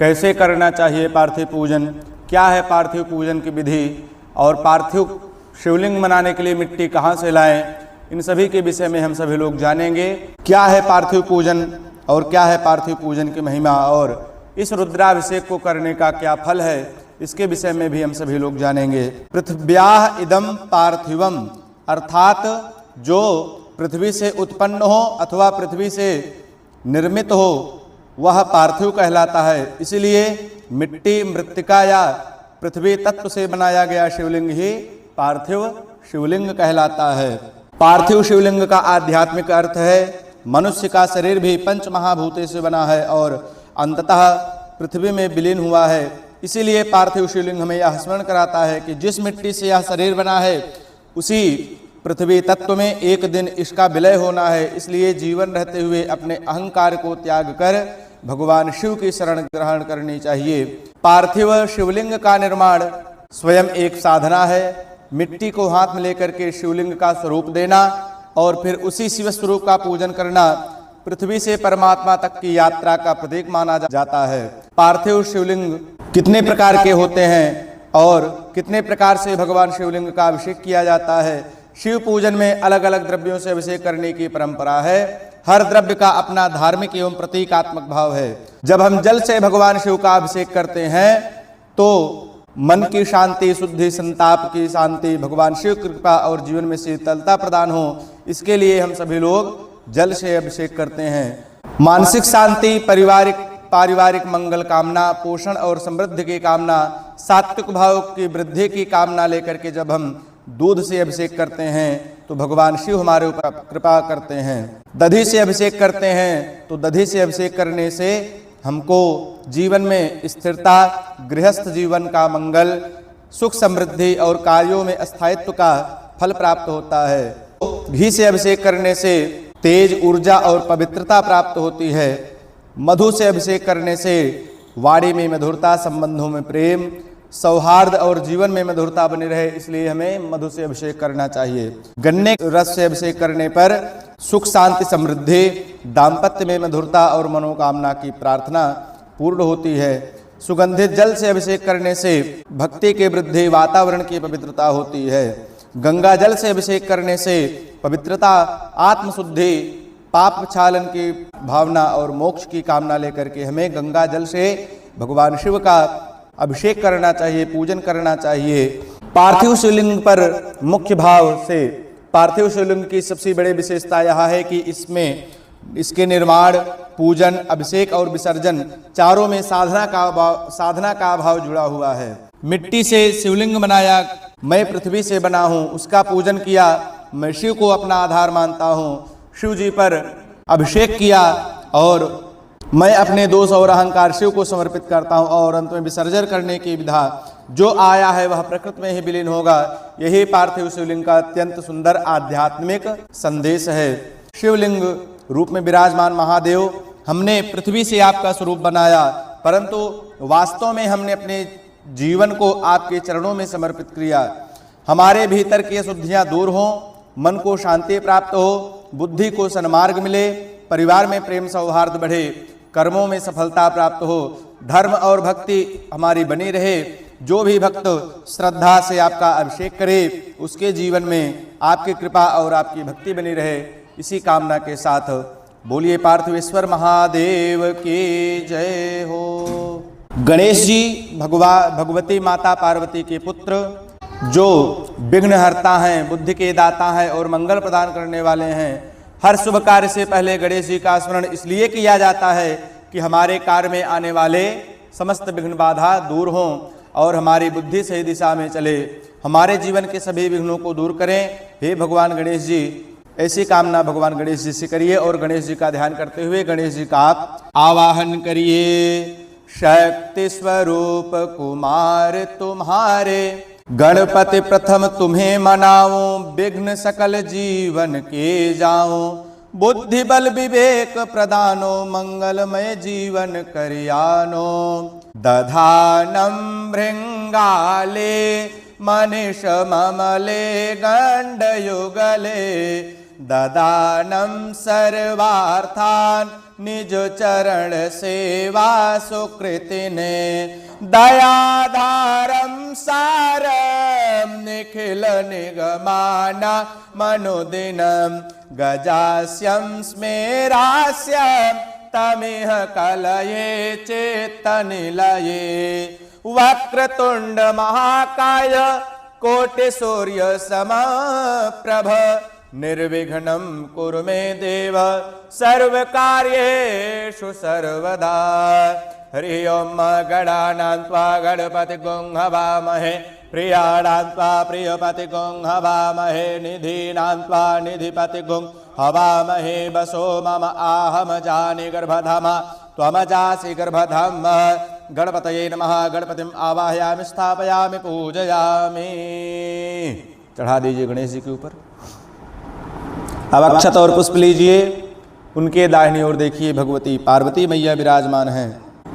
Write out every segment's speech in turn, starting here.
कैसे करना चाहिए पार्थिव पूजन, क्या है पार्थिव पूजन की विधि, और पार्थिव शिवलिंग बनाने के लिए मिट्टी कहाँ से लाएं, इन सभी के विषय में हम सभी लोग जानेंगे। क्या है पार्थिव पूजन और क्या है पार्थिव पूजन की महिमा, और इस रुद्राभिषेक को करने का क्या फल है, इसके विषय में भी हम सभी लोग जानेंगे। पृथ्व्याः इदं पार्थिवम, अर्थात जो पृथ्वी से उत्पन्न हो अथवा पृथ्वी से निर्मित हो वह पार्थिव कहलाता है। इसलिए मिट्टी, मृत्तिका या पृथ्वी तत्व से बनाया गया शिवलिंग ही पार्थिव शिवलिंग कहलाता है। पार्थिव शिवलिंग का आध्यात्मिक अर्थ है मनुष्य का शरीर भी पंच महाभूतों से बना है और अंततः पृथ्वी में विलीन हुआ है। इसीलिए पार्थिव शिवलिंग हमें यह स्मरण कराता है कि जिस मिट्टी से यह शरीर बना है उसी पृथ्वी तत्व में एक दिन इसका विलय होना है। इसलिए जीवन रहते हुए अपने अहंकार को त्याग कर भगवान शिव की शरण ग्रहण करनी चाहिए। पार्थिव शिवलिंग का निर्माण स्वयं एक साधना है। मिट्टी को हाथ में लेकर के शिवलिंग का स्वरूप देना और फिर उसी शिव स्वरूप का पूजन करना पृथ्वी से परमात्मा तक की यात्रा का प्रतीक माना जाता है। पार्थिव शिवलिंग कितने प्रकार के होते हैं और कितने प्रकार से भगवान शिवलिंग का अभिषेक किया जाता है। शिव पूजन में अलग अलग द्रव्यों से अभिषेक करने की परंपरा है। हर द्रव्य का अपना धार्मिक एवं प्रतीकात्मक भाव है। जब हम जल से भगवान शिव का अभिषेक करते हैं तो मन की शांति, शुद्धि, संताप की शांति, भगवान शिव कृपा और जीवन में शीतलता प्रदान हो, इसके लिए हम सभी लोग जल से अभिषेक करते हैं। मानसिक शांति, पारिवारिक मंगल कामना, पोषण और समृद्धि की कामना, सात्विक भाव की वृद्धि की कामना लेकर के जब हम दूध से अभिषेक करते हैं तो भगवान शिव हमारे ऊपर कृपा करते हैं। दधी से अभिषेक करते हैं तो दधी से अभिषेक करने से हमको जीवन में स्थिरता, गृहस्थ जीवन का मंगल, सुख, समृद्धि और कार्यों में स्थायित्व का फल प्राप्त होता है। घी से अभिषेक करने से तेज, ऊर्जा और पवित्रता प्राप्त होती है। मधु से अभिषेक करने से वाणी में मधुरता, संबंधों में प्रेम, सौहार्द और जीवन में मधुरता बनी रहे, इसलिए हमें मधु से अभिषेक करना चाहिए। गन्ने रस से अभिषेक करने पर सुख, शांति, समृद्धि, दाम्पत्य में मधुरता और मनोकामना की प्रार्थना पूर्ण होती है। सुगंधित जल से अभिषेक करने से भक्ति की वृद्धि, वातावरण की पवित्रता होती है। गंगा जल से अभिषेक करने से पवित्रता, आत्मशुद्धि, पाप क्षालन की भावना और मोक्ष की कामना लेकर के हमें गंगा जल से भगवान शिव का अभिषेक करना चाहिए, पूजन करना चाहिए। पार्थिव शिवलिंग पर मुख्य भाव से पार्थिव शिवलिंग की सबसे बड़ी विशेषता यह है कि इसके निर्माण, पूजन, अभिषेक और विसर्जन चारों में साधना का भाव जुड़ा हुआ है। मिट्टी से शिवलिंग बनाया, मैं पृथ्वी से बना हूँ, उसका पूजन किया, मैं शिव को अपना आधार मानता हूँ, शिव जी पर अभिषेक किया और मैं अपने दोष और अहंकार शिव को समर्पित करता हूँ और अंत में विसर्जन करने की विधा, जो आया है वह प्रकृति में ही विलीन होगा। यही पार्थिव शिवलिंग का अत्यंत सुंदर आध्यात्मिक संदेश है। शिवलिंग रूप में विराजमान महादेव, हमने पृथ्वी से आपका स्वरूप बनाया, परंतु वास्तव में हमने अपने जीवन को आपके चरणों में समर्पित किया। हमारे भीतर की अशुद्धियां दूर हों, मन को शांति प्राप्त हो, बुद्धि को सन्मार्ग मिले, परिवार में प्रेम सौहार्द बढ़े, कर्मों में सफलता प्राप्त हो, धर्म और भक्ति हमारी बनी रहे। जो भी भक्त श्रद्धा से आपका अभिषेक करे उसके जीवन में आपकी कृपा और आपकी भक्ति बनी रहे, इसी कामना के साथ बोलिए पार्थिवेश्वर महादेव की जय हो। गणेश जी भगवती माता पार्वती के पुत्र, जो विघ्नहर्ता हैं, बुद्धि के दाता हैं और मंगल प्रदान करने वाले हैं। हर शुभ कार्य से पहले गणेश जी का स्मरण इसलिए किया जाता है कि हमारे कार्य में आने वाले समस्त विघ्न बाधा दूर हों और हमारी बुद्धि सही दिशा में चले, हमारे जीवन के सभी विघ्नों को दूर करें। हे भगवान गणेश जी, ऐसी कामना भगवान गणेश जी से करिए और गणेश जी का ध्यान करते हुए गणेश जी का आप आवाहन करिए। शक्ति स्वरूप कुमार तुम्हारे, गणपति प्रथम तुम्हें मनाऊं, विघ्न सकल जीवन के जाऊं। बुद्धि बल विवेक प्रदानो, मंगलमय जीवन करियानो। दधानम भृंगाले, मनीष ममले गंड युगले। ददानं सर्वार्थान् निज चरण सेवा सुकृतिने दयाधारं सारं निखिल निगमाना मनुदिनं गजास्यं स्मेरास्यं तमिह कलये चेत्तनिलये वक्रतुंड महाकाय कोटि सूर्य समप्रभ निर्विघ्नं कुरु मे देव सर्वकार्येषु सर्वदा। हरि ओम गणानां त्वा गणपतिगुं हवामहे प्रियाणां त्वा प्रियपतिगुं हवामहे निधीनां त्वा निधिपतिगुं हवामहे वसो मम आहम जानि गर्भधामा त्वमजासि गर्भधाम। गणपतये नमः। गणपतिम आवाहयामि स्थापयामि पूजयामि। चढ़ा दीजिए गणेश जी के ऊपर। अब अक्षत और पुष्प लीजिए। उनके दाहिनी ओर देखिए भगवती पार्वती मैया विराजमान हैं।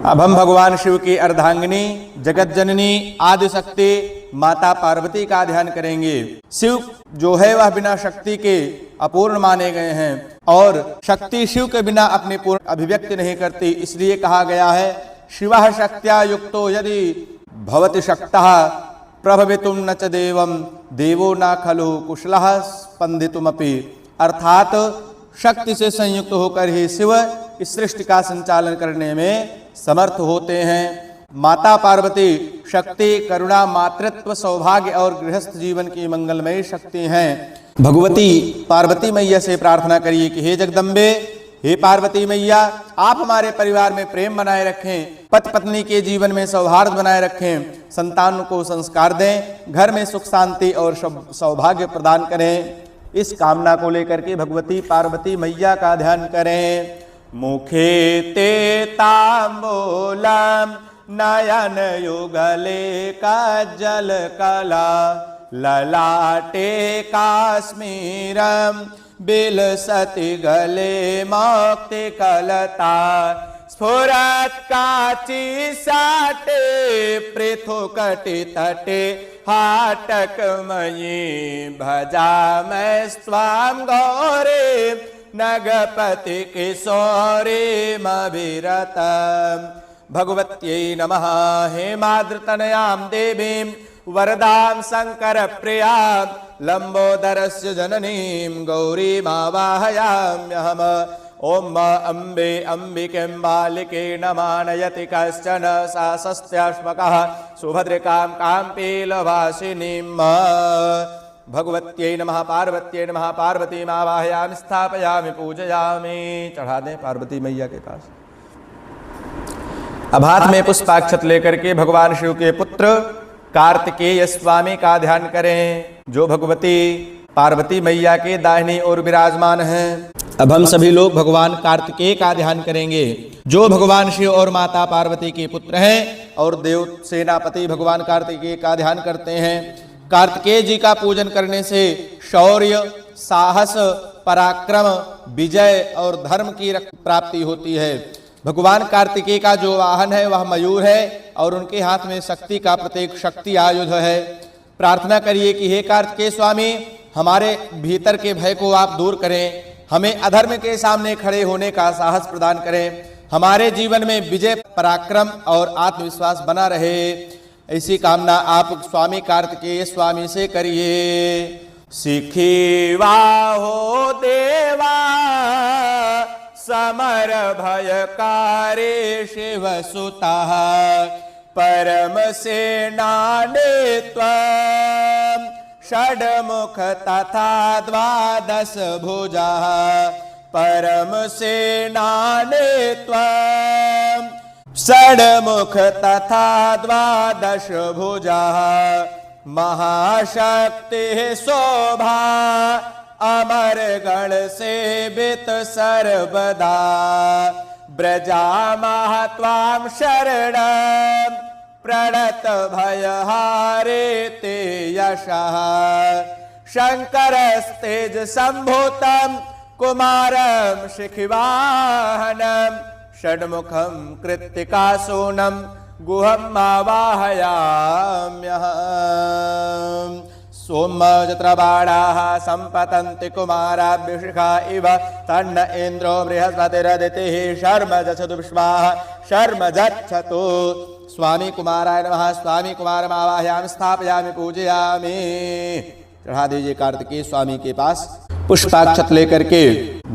अब हम भगवान शिव की अर्धांगिनी जगत जननी आदि शक्ति माता पार्वती का ध्यान करेंगे। शिव जो है वह बिना शक्ति के अपूर्ण माने गए हैं और शक्ति शिव के बिना अपनी पूर्ण अभिव्यक्ति नहीं करती। इसलिए कहा गया है शिवः शक्त्या युक्तो यदि भवति शक्तः प्रभवितुं न च देवं देवो न खलु कुशलः स्पंदितुमपि। अर्थात शक्ति से संयुक्त होकर ही शिव इस सृष्टि का संचालन करने में समर्थ होते हैं। माता पार्वती शक्ति करुणा मातृत्व सौभाग्य और गृहस्थ जीवन की मंगलमयी शक्ति हैं। भगवती पार्वती मैया से प्रार्थना करिए कि हे जगदम्बे हे पार्वती मैया आप हमारे परिवार में प्रेम बनाए रखें, पति पत्नी के जीवन में सौहार्द बनाए रखें, संतान को संस्कार दें, घर में सुख शांति और सौभाग्य प्रदान करें। इस कामना को लेकर के भगवती पार्वती मैया का ध्यान करें। मुखे ते तांबूलम नयन युगले काजल कला ललाटे काश्मीरम बिलसति गले मौक्ति कलता स्फुरत् काची साटे पृथुकटि तटे हाटकमयी भजामस्त्वां गौरे नगपति किशोरीमभिरतम्। भगवत्यै नमः। हेमाद्रितनयां देवीं वरदां शंकर प्रियां लंबोदरस्य जननीं गौरीमावाहयाम्यहम्। ओम अम्बे अम्बिकें बालिके नमानयति कश्चन सा शस्त्याश्मकः सुभद्रिकां काम्पीलवासिनीं। भगवत्यै नमः। पार्वत्यै नमः। पार्वतीमावाहयामि स्थापयामि पूजयामि। चढ़ा दें पार्वती मैया के पास। अब हाथ में पुष्पाक्षत लेकर के भगवान शिव के पुत्र कार्तिकेय स्वामी का ध्यान करें जो भगवती पार्वती मैया के दाहिनी ओर विराजमान हैं। अब हम सभी लोग भगवान कार्तिकेय का ध्यान करेंगे जो भगवान शिव और माता पार्वती के पुत्र हैं और देव सेनापति भगवान कार्तिकेय का ध्यान करते हैं। कार्तिकेय जी का पूजन करने से शौर्य साहस पराक्रम विजय और धर्म की प्राप्ति होती है। भगवान कार्तिकेय का जो वाहन है वह मयूर है और उनके हाथ में शक्ति का प्रतीक शक्ति आयुध है। प्रार्थना करिए कि हे कार्तिकेय स्वामी हमारे भीतर के भय को आप दूर करें, हमें अधर्म के सामने खड़े होने का साहस प्रदान करें, हमारे जीवन में विजय पराक्रम और आत्मविश्वास बना रहे। ऐसी कामना आप स्वामी कार्तिकेय स्वामी से करिए। सिखिवा हो देवा समर भयकारे शिव सुता परम सेनाने त्वं षड्मुख तथा द्वादश भुजा परम सेनाने त्वं षड्मुख तथा द्वादश भुजा महाशक्ति शोभा अमर गण सेवित सर्वदा ब्रजामः त्वां शरणं प्रणत भयहारे ते यशः शंकरस्तेज संभूतं कुमारं शिखिवाहनं षड्मुखं कृत्तिकासूनं गुहम् आवाहयाम्यहम्। सोम जत्रबाणाः सम्पतन्ति कुमाराभ्युषिखा इव तन्न इन्द्रो बृहस्पतिरदितिः शर्म जच्छतु विश्वाः शर्म जच्छतु। स्वामी कुमाराय नमः। स्वामी कुमार आवाहयामि स्थापयामि पूजयामि। चढ़ा दीजिए कार्तिकेय स्वामी के पास। पुष्पाक्षत लेकर के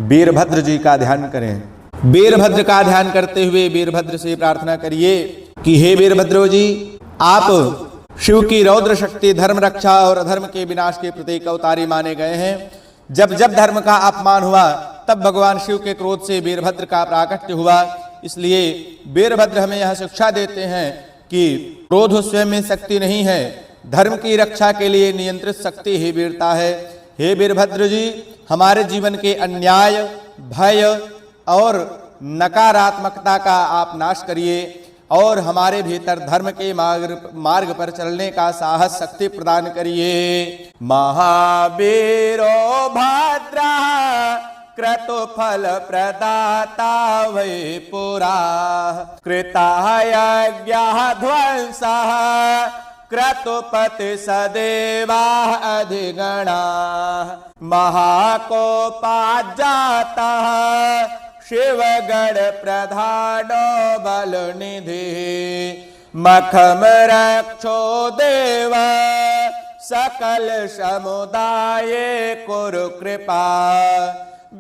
वीरभद्र जी का ध्यान करें। वीरभद्र का ध्यान करते हुए वीरभद्र से प्रार्थना करिए कि हे वीरभद्र जी, आप शिव की रौद्र शक्ति, धर्म रक्षा और अधर्म के विनाश के प्रतीक अवतारी माने गए हैं। जब जब धर्म का अपमान हुआ तब भगवान शिव के क्रोध से वीरभद्र का प्राकट्य हुआ। इसलिए वीरभद्र हमें यह शिक्षा देते हैं कि क्रोध स्वयं में शक्ति नहीं है, धर्म की रक्षा के लिए नियंत्रित शक्ति ही वीरता है। हे वीरभद्र जी, हमारे जीवन के अन्याय, भय और नकारात्मकता का आप नाश करिए और हमारे भीतर धर्म के मार्ग पर चलने का साहस शक्ति प्रदान करिए। महावीरो भद्रा क्रतु फल प्रदाता वै पुरा कृता यज्ञः ध्वंसः क्रतुपति सदेवा अधिगणा महाकोपाजातः शिवगण प्रधानो बल निधि मखम रक्षो देव सकल समुदाय कुरु कृपा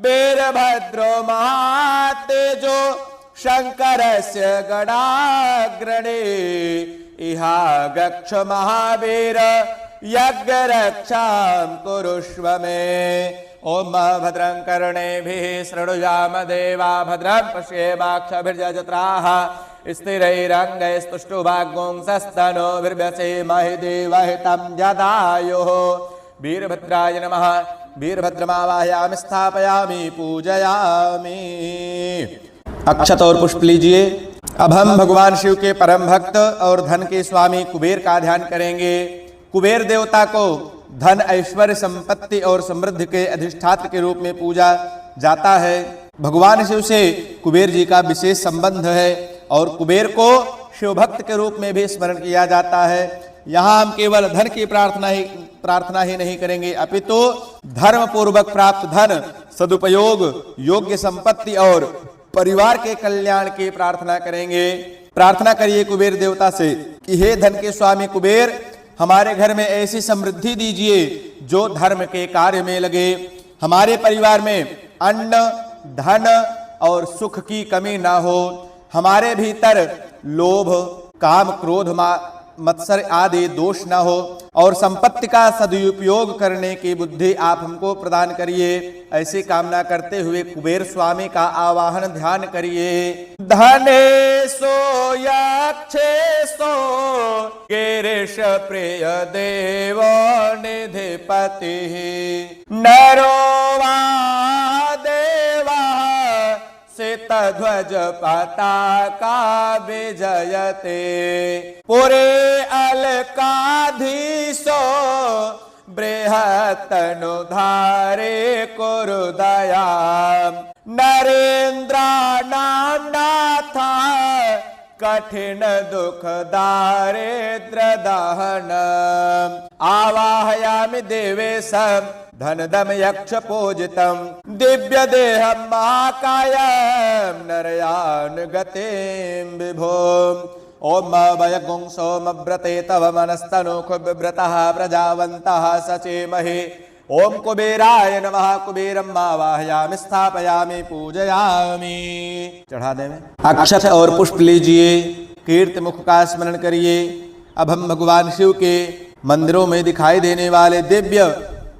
वीरभद्रो महातेजो शंकरस्य गणाग्रणे इहा गच्छ महावीर यज्ञ रक्षां कुरुष्व मे। ओम भद्रं कर्णेभिः शृणुयाम देवा भद्रं पश्येमाक्षभिर्यजत्राः स्थिरैरङ्गैस्तुष्टुभागुंसस्तनोभिर्व्यसेमहि देवहितं जदायुः। वीरभद्राय नमः। वीरभद्रमावाहयामि स्थापयामि पूजयामि। अक्षत और पुष्प लीजिए। अब हम भगवान शिव के परम भक्त और धन के स्वामी कुबेर का ध्यान करेंगे। कुबेर देवता को धन, ऐश्वर्य, संपत्ति और समृद्धि के अधिष्ठात्र के रूप में पूजा जाता है। भगवान शिव से कुबेर जी का विशेष संबंध है और कुबेर को शिव भक्त के रूप में भी स्मरण किया जाता है। यहाँ हम केवल धन की प्रार्थना ही नहीं करेंगे, अपितु धर्म पूर्वक प्राप्त धन, सदुपयोग, योग्य संपत्ति और परिवार के कल्याण की प्रार्थना करेंगे। प्रार्थना करिए कुबेर देवता से कि हे धन के स्वामी कुबेर, हमारे घर में ऐसी समृद्धि दीजिए जो धर्म के कार्य में लगे। हमारे परिवार में अन्न, धन और सुख की कमी ना हो। हमारे भीतर लोभ, काम, क्रोध, मत्सर आदि दोष न हो और संपत्ति का सदुपयोग करने की बुद्धि आप हमको प्रदान करिए। ऐसी कामना करते हुए कुबेर स्वामी का आवाहन ध्यान करिए। धने सो यक्षे सो गिरीश प्रिय देव निधिपति नरो वा देवा सितध्वज पताका विजयते पुरे अलकाधीशो बृहत्तनुधारे कुरु दया नरेन्द्राणां नाथा कठिन दुख दारिद्र दहन आवाहयामि देवेशं धनदम यक्ष पूजितं दिव्य देहं महाकायं नरयान गतिं विभोम। ओम वयगुं सोमव्रते तव मनस्तनुख विव्रतः प्रजावन्तः सचेमहि। ओम कुबेराय नमः। कुबेरं आवाहयामि स्थापयामि पूजयामि। चढ़ा दें। अक्षत और पुष्प लीजिए। कीर्ति मुख का स्मरण करिए। अब हम भगवान शिव के मंदिरों में दिखाई देने वाले दिव्य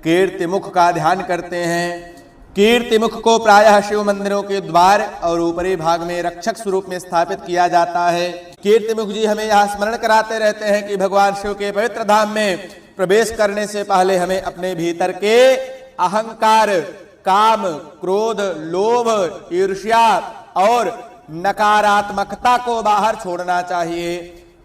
कीर्ति मुख का ध्यान करते हैं। कीर्ति मुख को प्रायः शिव मंदिरों के द्वार और ऊपरी भाग में रक्षक स्वरूप में स्थापित किया जाता है। कीर्ति मुख जी हमें यह स्मरण कराते रहते हैं कि भगवान शिव के पवित्र धाम में प्रवेश करने से पहले हमें अपने भीतर के अहंकार, काम, क्रोध, लोभ, ईर्ष्या और नकारात्मकता को बाहर छोड़ना चाहिए।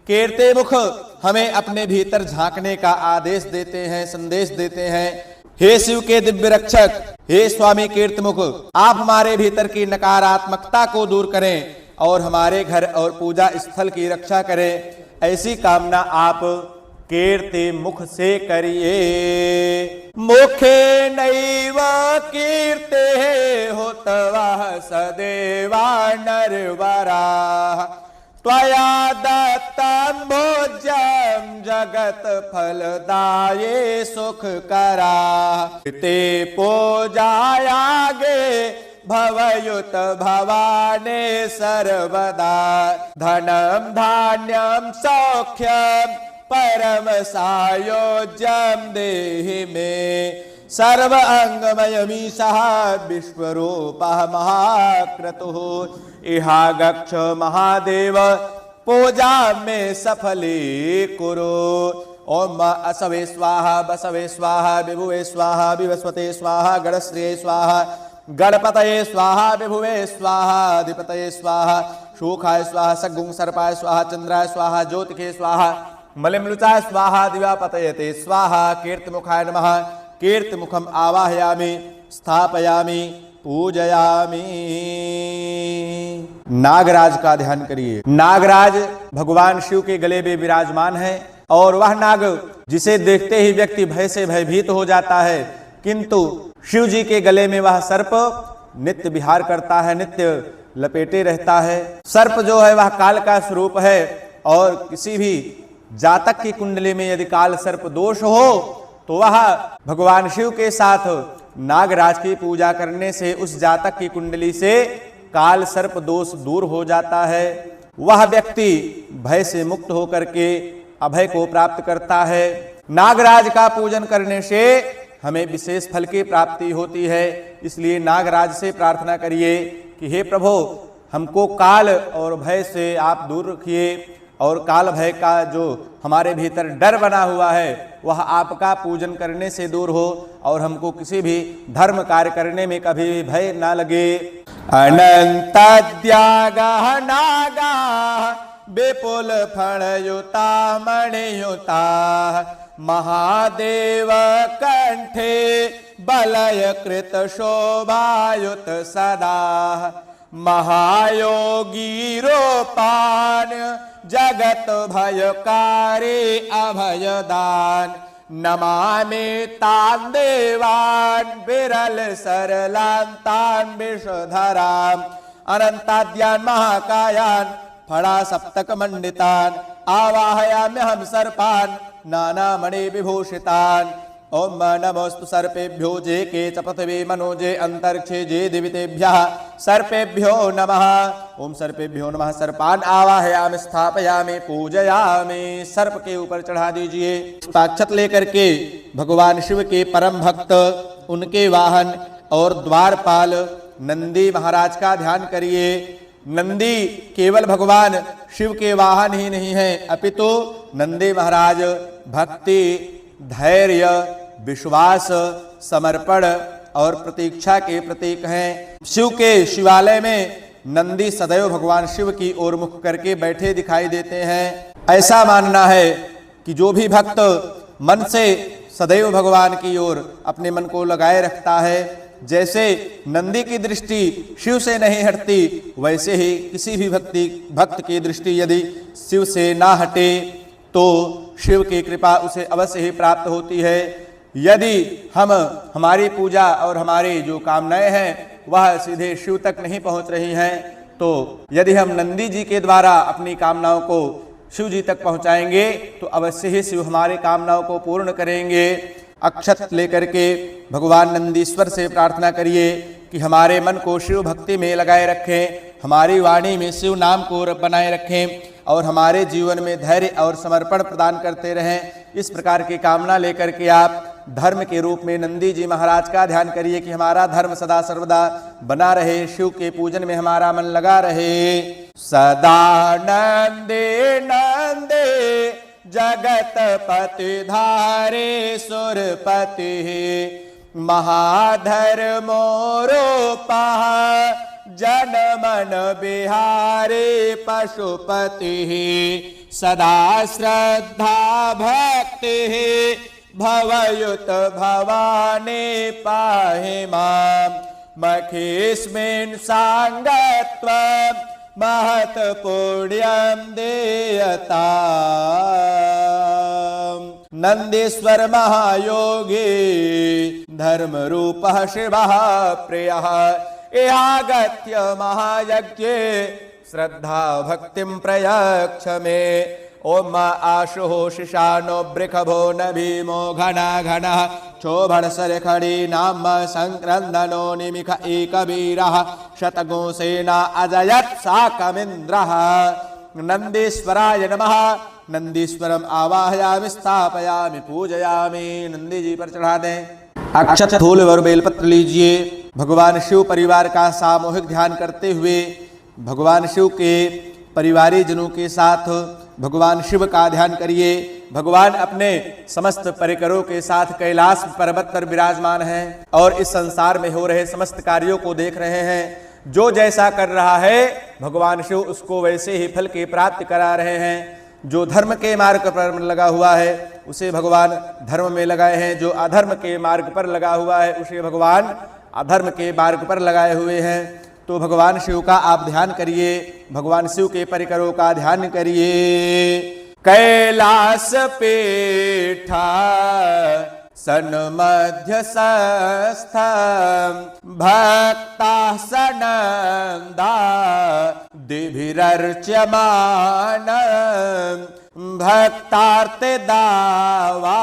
कीर्ति मुख हमें अपने भीतर झांकने का आदेश देते हैं, संदेश देते हैं। हे शिव के दिव्य रक्षक, हे स्वामी कीर्ति मुख, आप हमारे भीतर की नकारात्मकता को दूर करें और हमारे घर और पूजा स्थल की रक्षा करें। ऐसी कामना आप कीर्ति मुख से करिए। मुखे नैव कीर्ते होतवा सदेवा नरवरा त्वया दत्तं भोज्यं जगत फलदाये सुखकरा। ते पूजायागे भवयुत भवाने सर्वदा धनं धान्यं सौख्यं परम सायोज्यं देहि मे। सर्व अंगमयमीशः विश्वरूपः महाक्रतुः इहा गच्छ महादेव पूजा में सफली कुरु। ओम असवे स्वाहा बसवे स्वाहा विभुवे स्वाहा विवस्वते स्वाहा गणश्रिये स्वाहा गणपतये स्वाहा विभुवे स्वाहा अधिपतये स्वाहा शोखाय स्वाहा सगुं सर्पाय स्वाहा चंद्राय स्वाहा ज्योतिके स्वाहा मलिमलुचाय स्वाहा दिवापतयते स्वाहा। कीर्तिमुखाय नमः। कीर्तिमुखम आवाहयामि स्थापयामि पूजयामि। नागराज का ध्यान करिए। नागराज भगवान शिव के गले में विराजमान है और वह नाग जिसे देखते ही व्यक्ति भय से भयभीत हो जाता है, किंतु शिव जी के गले में वह सर्प नित्य विहार करता है, नित्य लपेटे रहता है। सर्प जो है वह काल का स्वरूप है और किसी भी जातक की कुंडली में यदि काल सर्प दोष हो तो वह भगवान शिव के साथ नागराज की पूजा करने से उस जातक की कुंडली से काल सर्प दोष दूर हो जाता है। वह व्यक्ति भय से मुक्त होकर के अभय को प्राप्त करता है। नागराज का पूजन करने से हमें विशेष फल की प्राप्ति होती है। इसलिए नागराज से प्रार्थना करिए कि हे प्रभु, हमको काल और भय से आप दूर रखिए और काल भय का जो हमारे भीतर डर बना हुआ है वह आपका पूजन करने से दूर हो और हमको किसी भी धर्म कार्य करने में कभी भी भय ना लगे। अनंत त्यागः नागा विपुल फणयुता मणियुता महादेव कंठे बलय कृत शोभायुत सदा महायोगी रूपान जगत भयकारी अभयदान नमामि तान् देवान् विरल सरलान् तान् विषधरान् अनंताद्यान् महाकायान् फणा सप्तक मंडितान् आवाहयाम्यहं सर्पान् नानामणि विभूषितान्। ओम नमोस्तु सर्पेभ्यो जे के च पृथिवी मनोजे अंतरिक्षे जे दिवितेभ्यः सर्पेभ्यो नमः। ओम सर्पेभ्यो नमः। सर्पान् आवाहयामि स्थापयामि पूजयामि। सर्प के ऊपर चढ़ा दीजिए। पुष्पाक्षत लेकर के भगवान शिव के परम भक्त, उनके वाहन और द्वारपाल नंदी महाराज का ध्यान करिए। नंदी केवल भगवान शिव के वाहन ही नहीं है, अपितु नंदी महाराज भक्ति, धैर्य, विश्वास, समर्पण और प्रतीक्षा के प्रतीक हैं। शिव के शिवालय में नंदी सदैव भगवान शिव की ओर मुख करके बैठे दिखाई देते हैं। ऐसा मानना है कि जो भी भक्त मन से सदैव भगवान की ओर अपने मन को लगाए रखता है, जैसे नंदी की दृष्टि शिव से नहीं हटती, वैसे ही किसी भी भक्त की दृष्टि यदि शिव से ना हटे तो शिव की कृपा उसे अवश्य ही प्राप्त होती है। यदि हमारी पूजा और हमारी जो कामनाएं हैं वह सीधे शिव तक नहीं पहुंच रही हैं, तो यदि हम नंदी जी के द्वारा अपनी कामनाओं को शिव जी तक पहुंचाएंगे तो अवश्य ही शिव हमारी कामनाओं को पूर्ण करेंगे। अक्षत लेकर के भगवान नंदीश्वर से प्रार्थना करिए कि हमारे मन को शिव भक्ति में लगाए रखें, हमारी वाणी में शिव नाम को बनाए रखें और हमारे जीवन में धैर्य और समर्पण प्रदान करते रहें। इस प्रकार की कामना लेकर के आप धर्म के रूप में नंदी जी महाराज का ध्यान करिए कि हमारा धर्म सदा सर्वदा बना रहे, शिव के पूजन में हमारा मन लगा रहे। सदा नंदे नंदे जगत पति धारे सुरपति महाधर्मो रूपः जन मन बिहारी पशुपति सदा श्रद्धा भक्ति भवयुत भवानी पाहि मां मखीस्मिन् सांगत्वं महत् पुण्यं देयताम्। नंदीश्वर महायोगी धर्म रूपः शिवः प्रियः आगत्य महायज्ञे श्रद्धा भक्तिं प्रयच्छ मे। ओम आशुः शिशानो बृखभो न भीमो घना घनः क्षोभण सरखड़ी नाम संक्रंदनो निमिख एकवीरः शतगोसेना अजयत् साकमिन्द्रः। नंदीश्वराय नमः। नंदीश्वरम आवाहयामि स्थापयामि पूजयामि। नंदी जी पर चढ़ा दें। अक्षत फूल व बेलपत्र लीजिए। भगवान शिव परिवार का सामूहिक ध्यान करते हुए भगवान शिव के परिवारी जनों के साथ भगवान शिव का ध्यान करिए। भगवान अपने समस्त परिकरों के साथ कैलाश पर्वत पर विराजमान हैं और इस संसार में हो रहे समस्त कार्यों को देख रहे हैं। जो जैसा कर रहा है भगवान शिव उसको वैसे ही फल की प्राप्ति करा रहे हैं। जो धर्म के मार्ग पर लगा हुआ है उसे भगवान धर्म में लगाए हैं। जो अधर्म के मार्ग पर लगा हुआ है उसे भगवान अधर्म के मार्ग पर लगाए हुए हैं। तो भगवान शिव का आप ध्यान करिए। भगवान शिव के परिकरों का ध्यान करिए। कैलाश पीठा सन्मध्य स्थ भक्ता सनंदा दिभिरर्च्यमान भक्तार्ते दावा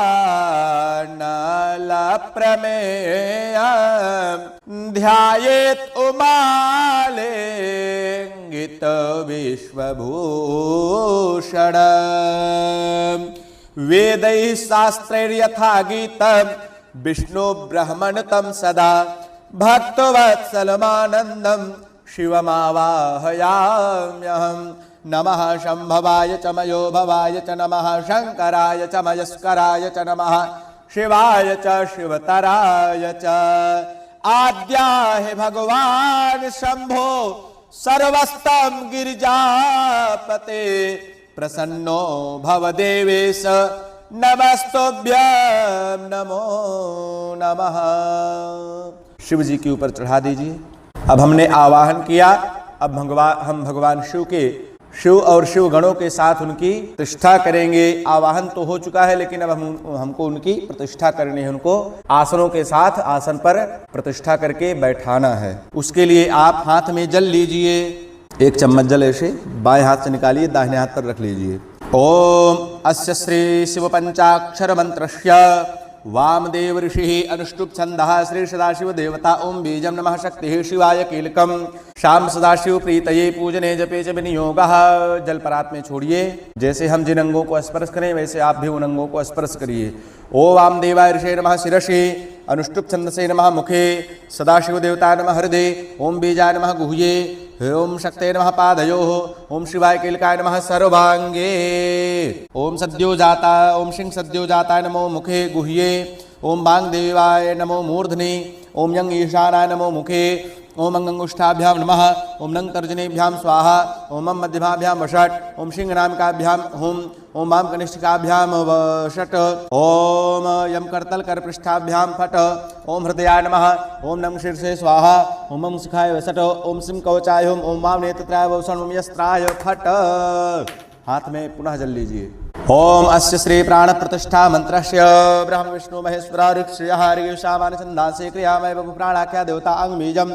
नल प्रमेय ध्यायेत् उमालिंगित विश्वभूषण। वेदैः शास्त्रैर्यथा गीतं विष्णु ब्रह्मणतं सदा भक्तवत्सलमानन्दं शिवमावाहयाम्यहं। नमः शंभवाय च मयो भवाय च नमः शंकराय च मयस्कराय च नमः शिवाय च शिवतराय च। आद्याहि भगवान शंभो सर्वस्तं गिरिजापते प्रसन्नो भव देवेश नमस्तुभ्यं नमो नमः। शिव जी के ऊपर चढ़ा दीजिए। अब हमने आवाहन किया। अब हम भगवान शिव और शिव गणों के साथ उनकी प्रतिष्ठा करेंगे। आवाहन तो हो चुका है लेकिन अब हमको उनकी प्रतिष्ठा करनी है। उनको आसनों के साथ आसन पर प्रतिष्ठा करके बैठाना है। उसके लिए आप हाथ में जल लीजिए। एक चम्मच जल ऐसे बाएं हाथ से निकालिए, दाहिने हाथ पर रख लीजिए। ओम अस्य श्री शिव पंचाक्षर मंत्रस्य वामदेव ऋषि अनुष्टुप छंदः श्री सदाशिव देवता ओम बीजम नमः शक्ति शिवाय कीलकम शाम सदाशिव प्रीतये पूजने जपे च विनियोगः। जल परात में छोड़िए। जैसे हम जिन अंगों को स्पर्श करें वैसे आप भी उन अंगों को स्पर्श करिए। ओ वामदेवाय ऋषे नमः शिरसि अनुष्टुप छंदसे नमः मुखे सदाशिव देवता नमः हृदये ओम बीजाय नमः गुह्ये ओम शक्ते नमः पादयोः ओम शिवाय कीलकाय नमः सर्वांगे ओम सद्यो जाताय नमो मुखे गुह्ये ओम वांगदेवाय नमो मूर्धनि ओम यंग ईशानाय नमो मुखे ओम अंगुष्ठाभ्याम नमः ओम नंग तर्जनेभ्याम स्वाहा ओम मध्यमाभ्याम वषट् ओम सिंहनामिकाभ्याम हुम ओम वाम कनिष्ठिकाभ्याम वषट् ओम यम करतल कर पृष्ठाभ्याम फट ओम हृदयाय नमः ओम नम शीर्षे स्वाहा ओम मम शिखाय वसट ओम सिम कवचाय हुम ओम वाम नेत्राय वसण ओम यस्त्राय फट। हाथ में पुनः जल लीजिए। ओम अस्य श्री प्राण प्रतिष्ठा मंत्रस्य ब्रह्म विष्णु महेश्वर ऋषि हरि शावान छंदांसे क्रियामय बभु प्राणाख्या देवता अंग बीजम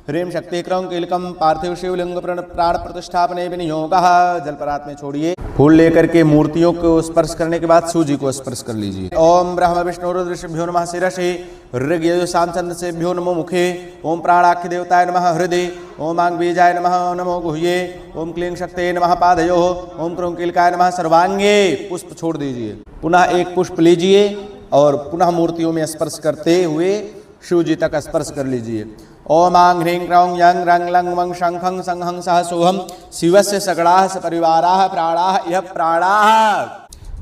ह्रीं शक्ति क्रौं कीलकम पार्थिव शिवलिंग प्राण प्रतिष्ठापने विनियोगः। जल परात में छोड़िए। फूल लेकर के मूर्तियों को स्पर्श करने के बाद शिव जी को स्पर्श कर लीजिए। ओम ब्रह्म विष्णु रुद्रभ्यो नमः शिरसि ऋग्यजु सामछंदसेभ्यो नमो मुखे ओम प्राणाख्य देवताय नमः हृदये ओम आंग बीजाय नमः नमो गुह्ये ओम क्लीं शक्ते नमः पादयोः ओम क्रों कीलकाय नमः सर्वांगे। पुष्प छोड़ दीजिए। पुनः एक पुष्प लीजिए और पुनः मूर्तियों में स्पर्श करते हुए शिव जी तक स्पर्श कर लीजिए। ओम आंग ह्रीं क्रौं यंग रंग लंग वंग शंखं संहं सह सोहम शिवस्य सगणाः सपरिवाराः प्राणाः यह प्राणाः।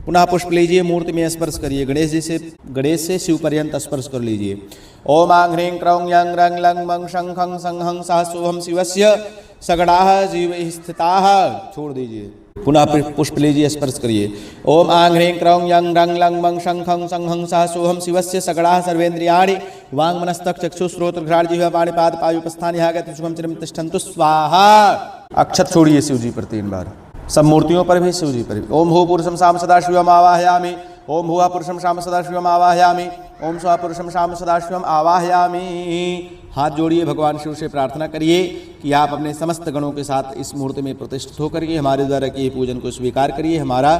पुनः पुष्प लीजिए, मूर्ति में स्पर्श करिए। गणेश से शिव पर्यंत स्पर्श कर लीजिए। ओम आंग ह्रीं क्रौं यंग रंग लंग वंग शंखं संहं सह सोहम शिवस्य सगणाः जीव स्थिताः। छोड़ दीजिए। पुनः पुष्प लीजिए, स्पर्श करिए। ओम आंग ह्रीं क्रौं यंग रंग लंग वंग शंखं संहं सह सोहम शिवस्य सगणाः सर्वेन्द्रियाणि वांग मनस्तक चक्षु श्रोत्र घ्राण जिह्वा पाणि पाद पायुपस्थानि आगत शुभम चिरम तिष्ठन्तु स्वाहा। अक्षत छोड़िए शिव जी पर 3 बार। सब मूर्तियों पर भी शिव जी पर भी। ओम हो पुरुषम साम सदा शिवम आवाहयामि ओम भुवा पुरुषम शाम सदाशिवम आवाहयामि, ओम स्वा पुरुषम शाम सदाशिवम आवाहयामि। हाथ जोड़िए, भगवान शिव से प्रार्थना करिए कि आप अपने समस्त गणों के साथ इस मुहूर्त में प्रतिष्ठित होकर के हमारे द्वारा किए पूजन को स्वीकार करिए, हमारा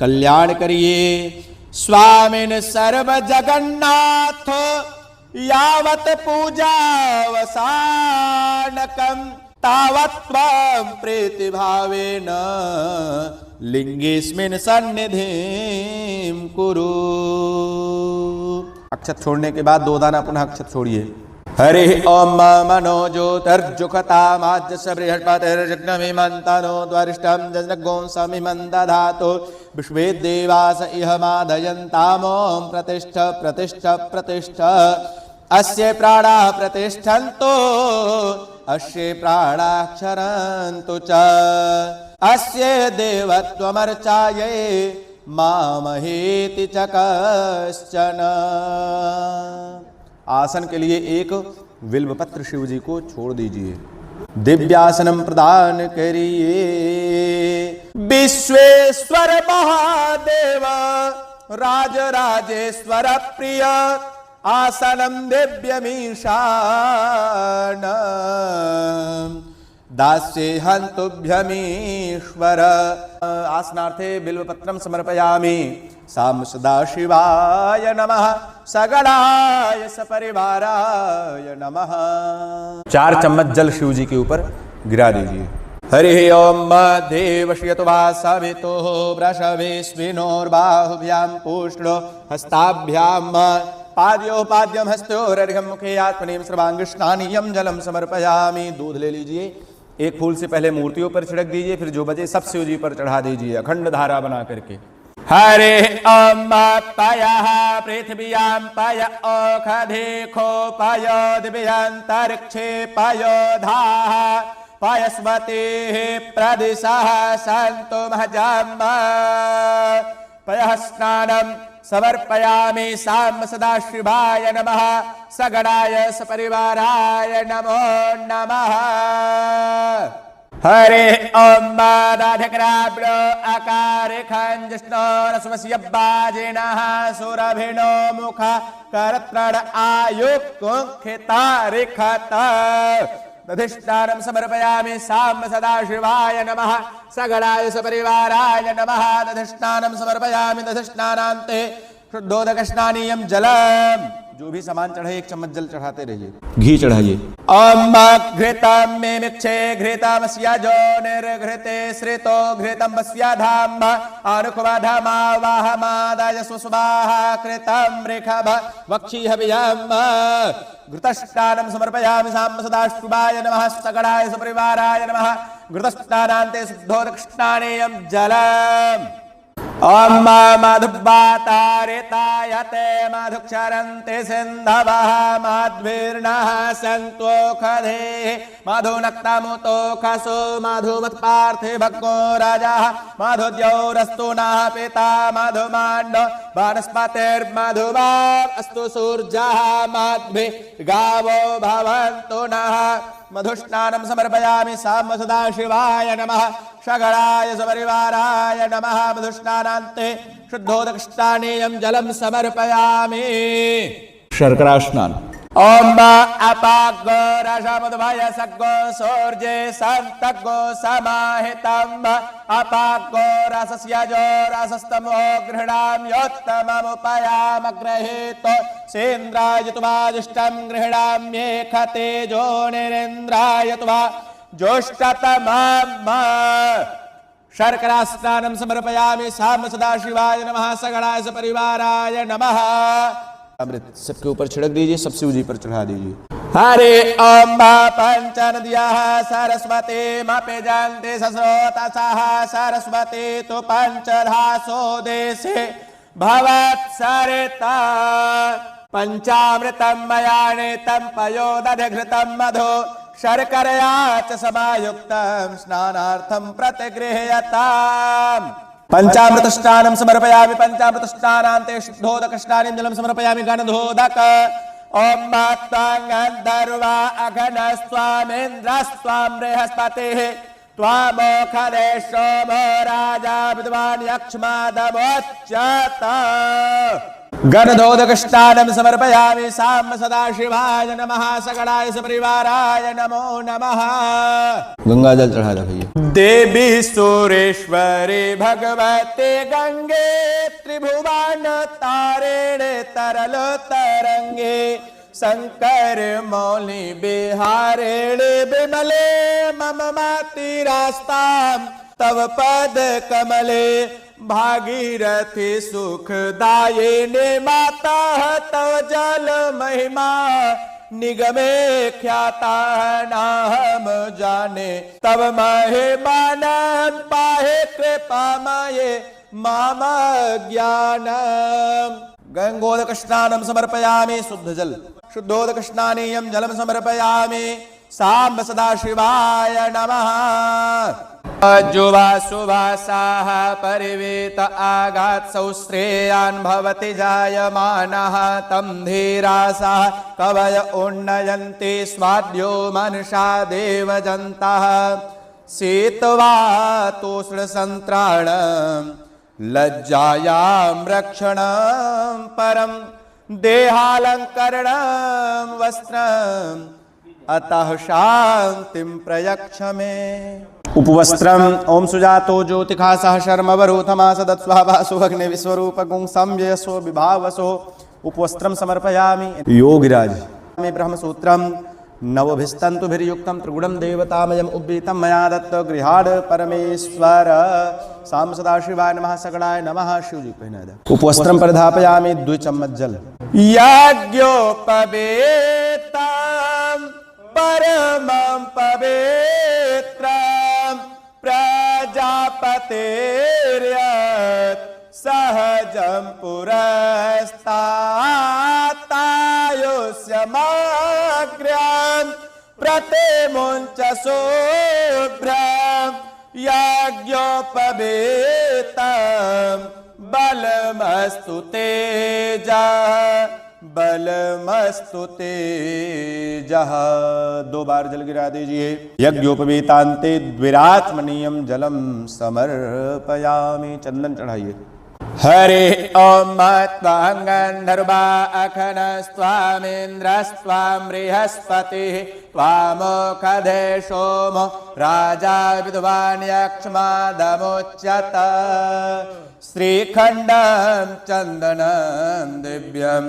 कल्याण करिए। स्वामिन सर्व जगन्नाथ यावत पूजावसानकम तावत् त्वं प्रीतिभावेन लिंगेस्मिन् सन्निधिं कुरु। अक्षत छोड़ने के बाद 2 दाना पुनः अक्षत छोड़िए। हरि ओम मनोज्योतिर्जुखतामाज्य बृहस्पतिर्जग्नमिमन्तनो द्वरिष्ठं जज्ञगों समिमन्दधातु विश्वे देवास इह मादयन्तामों प्रतिष्ठ प्रतिष्ठ प्रतिष्ठ। अस्य प्राणाः प्रतिष्ठन्तो अस्य प्राणाक्षरन्तु च। अस्य देवत्वमर्चाये मामहेति च कश्चन। आसन के लिए एक बिल्वपत्र शिव जी को छोड़ दीजिए। दिव्यासनम प्रदान करिए। विश्वेश्वर महादेव राजराजेश्वर प्रिय आसनम दिव्यमीशान दास्येहं तुभ्यमीश्वर। आसनार्थे बिल्वपत्रं समर्पयामि। साम सदाशिवाय नमः सगणाय सपरिवाराय नमः। 4 चम्मच जल शिव जी के ऊपर गिरा दीजिए। हरि ओम देवश्यतो वासवितो वृषभेस्विनोर्बाहुभ्यां पूष्णो हस्ताभ्यां पाद्यो पाद्यम हस्तोरर्घ्यं मुखे आत्मनेम सर्वांगस्नानीयं जलम समर्पयामि। दूध ले लीजिए, एक फूल से पहले मूर्तियों पर छिड़क दीजिए, फिर जो बचे सब शिव जी पर चढ़ा दीजिए अखंड धारा बना करके। हरे ओम पयः पृथिव्यां पय ओखधेखो पय दिव्यांतरिक्षे पयो धाः पयस्वतेः प्रदिशः सन्तु महजाम्ब। पयः स्नानं समर्पयामि। साम सदाशिवाय नमः सगणाय सपरिवाराय नमो नमः। हरे ओम राधक्राब्लो आकारे खंजष्णो रसवस्य बाजिनः सुरभिनो मुख करत्रण आयुक्कुंखितारिखत। दधिष्ठानं समर्पयामि। साम सदाशिवाय नमः सगणाय सपरिवाराय नमः। दधिष्ठानं समर्पयामि। दधिष्ठानान्ते शुद्धोदकस्नानीयं जलम। जो भी सामान चढ़े 1 चम्मच जल चढ़ाते रहिए। घी चढ़ाइए। ओम घृतं मे मिक्षे घृतमस्य जो निर्घृते श्रितो घृतं वस्य धाम अनुखवाधमावाहमादाय सुस्वाहा कृतं मृखभ वक्षीहव्यं। घृतस्नानं समर्पयामि। साम सदाशिवाय नमः सगणाय सपरिवाराय नमः। घृतस्नानान्ते शुद्धोदकस्नानीयं जलम्। ओम मधुवातारितायते मधुक्षरन्ते सिन्धवः मध्वीर्णः सन्तोषधेः मधुनक्तमुतोषसो मधुमत्पार्थिभक्को राजः मधुद्यौरस्तु नः पिता मधुमाण्डो वनस्पतिर्मधुमा अस्तु सूर्यः मध्भिः गावो भवन्तु नः। मधुस्नानं समर्पयामि। साम सदाशिवाय नमः सगणाय सपरिवाराय नमः। मधुस्नानान्ते शुद्धोदकस्नानीयं जलं समर्पयामि। शर्करा स्नान। ओम अपागो रसमुद्भय सग्गो सूर्ये सन्तगो समाहितम् अपागो रसस्य जो रसस्तमो गृह्णामि योत्तममुपयामग्रहेतो सेन्द्राय तुवादिष्टं गृह्णाम्येखते जो निरेन्द्राय तुवा ज्योष्टतमम्। शर्करा स्नानं समर्पयामि। साम सदाशिवाय नमः सगणाय सपरिवाराय नमः। अमृत सबके ऊपर छिड़क दीजिए, सब शिव जी पर चढ़ा दीजिए। हरे ओम पंचनद्याः सरस्वती मपि जन्ति सस्रोतसः सरस्वती तु पंचधासो देशे भवत्सरिता। पंचामृतं मया नेतं पयोदधिघृतं मधु शर्करया च समायुक्तं स्नानार्थं प्रतिगृह्यताम्। पंचामृत स्नानं समर्पयामि। पंचामृत स्नानान्ते शुद्धोदकस्नानीयं जलं समर्पयामि। गणधोदक। ओम त्वं गन्धर्वा अघनस्त्वामिन्द्रस्त्वां बृहस्पतिः त्वामोखदेशो भो राजा विद्वान् यक्ष्मादमोच्यत गणधोदकष्टानं समर्पयामि साम्ब सदाशिवाय नमः सकलाय सपरिवाराय नमो नमः। गंगा जल चढ़ा दे भैया। देवी सुरेश्वरी भगवते गंगे त्रिभुवन तारिणे तरल तरंगे शंकर मौली बिहारिणे विमले मम मातिरास्तां तव पद कमले भागीरथी सुखदायिनी माता तव जल महिमा निगमे ख्याता ना हम जाने तव महिमान पाहे कृपा मये माम ज्ञानम। गंगोदक स्नानं समर्पयामि शुद्ध जल शुद्धोदक स्नानीयं जलम समर्पयामि साम्ब सदाशिवाय नमः। जुवा सुभासाः परिवेत आगात्सौ श्रेयान् भवति जायमानः तं धीरासाः कवय उन्नयन्ति स्वाद्यो मनसा देवजन्तः शीतवातोष्णसन्त्राणं लज्जायां रक्षणं परं देहालङ्करणं वस्त्रम् अतः शांतिं प्रयच्छ मे। उपवस्त्रम ओम सुजातो ज्योतिखासः शर्मवरूथमास दत्स्वाभासो अग्नि विश्वरूप गुं संयसो विभावसो उपवस्त्रम समर्पयामि। योगिराज में ब्रह्मसूत्रम नवभिस्तंतुभिर्युक्तं त्रिगुणं देवतामयम् उद्भीतं मया दत्त गृहाण परमेश्वर साम सदाशिवाय नमः सकलाय नमः। शिव जी पहना दे। उपवस्त्रम परिधापयामि 2 चम्मच जल। यज्ञोपवेतं परमं पवित्रं प्रजापतेर्यत् सहजं पुरस्तात्तायुष्यमग्र्यं प्रतिमुञ्च शुभ्रं यज्ञोपवेतं बलमस्तु तेजः बलमस्तु तेजः। 2 बार जल गिरा दीजिए। यज्ञोपवीतान्ते द्विरात्मनीयं जलम समर्पयामि। चंदन चढ़ाइए। हरे ओम त्वां गन्धर्वा अखनस्त्वामिन्द्रस्त्वां बृहस्पतिः त्वामोखधे सोमो राजा विद्वान् यक्ष्मादमुच्यत। श्रीखण्डं चन्दनं दिव्यं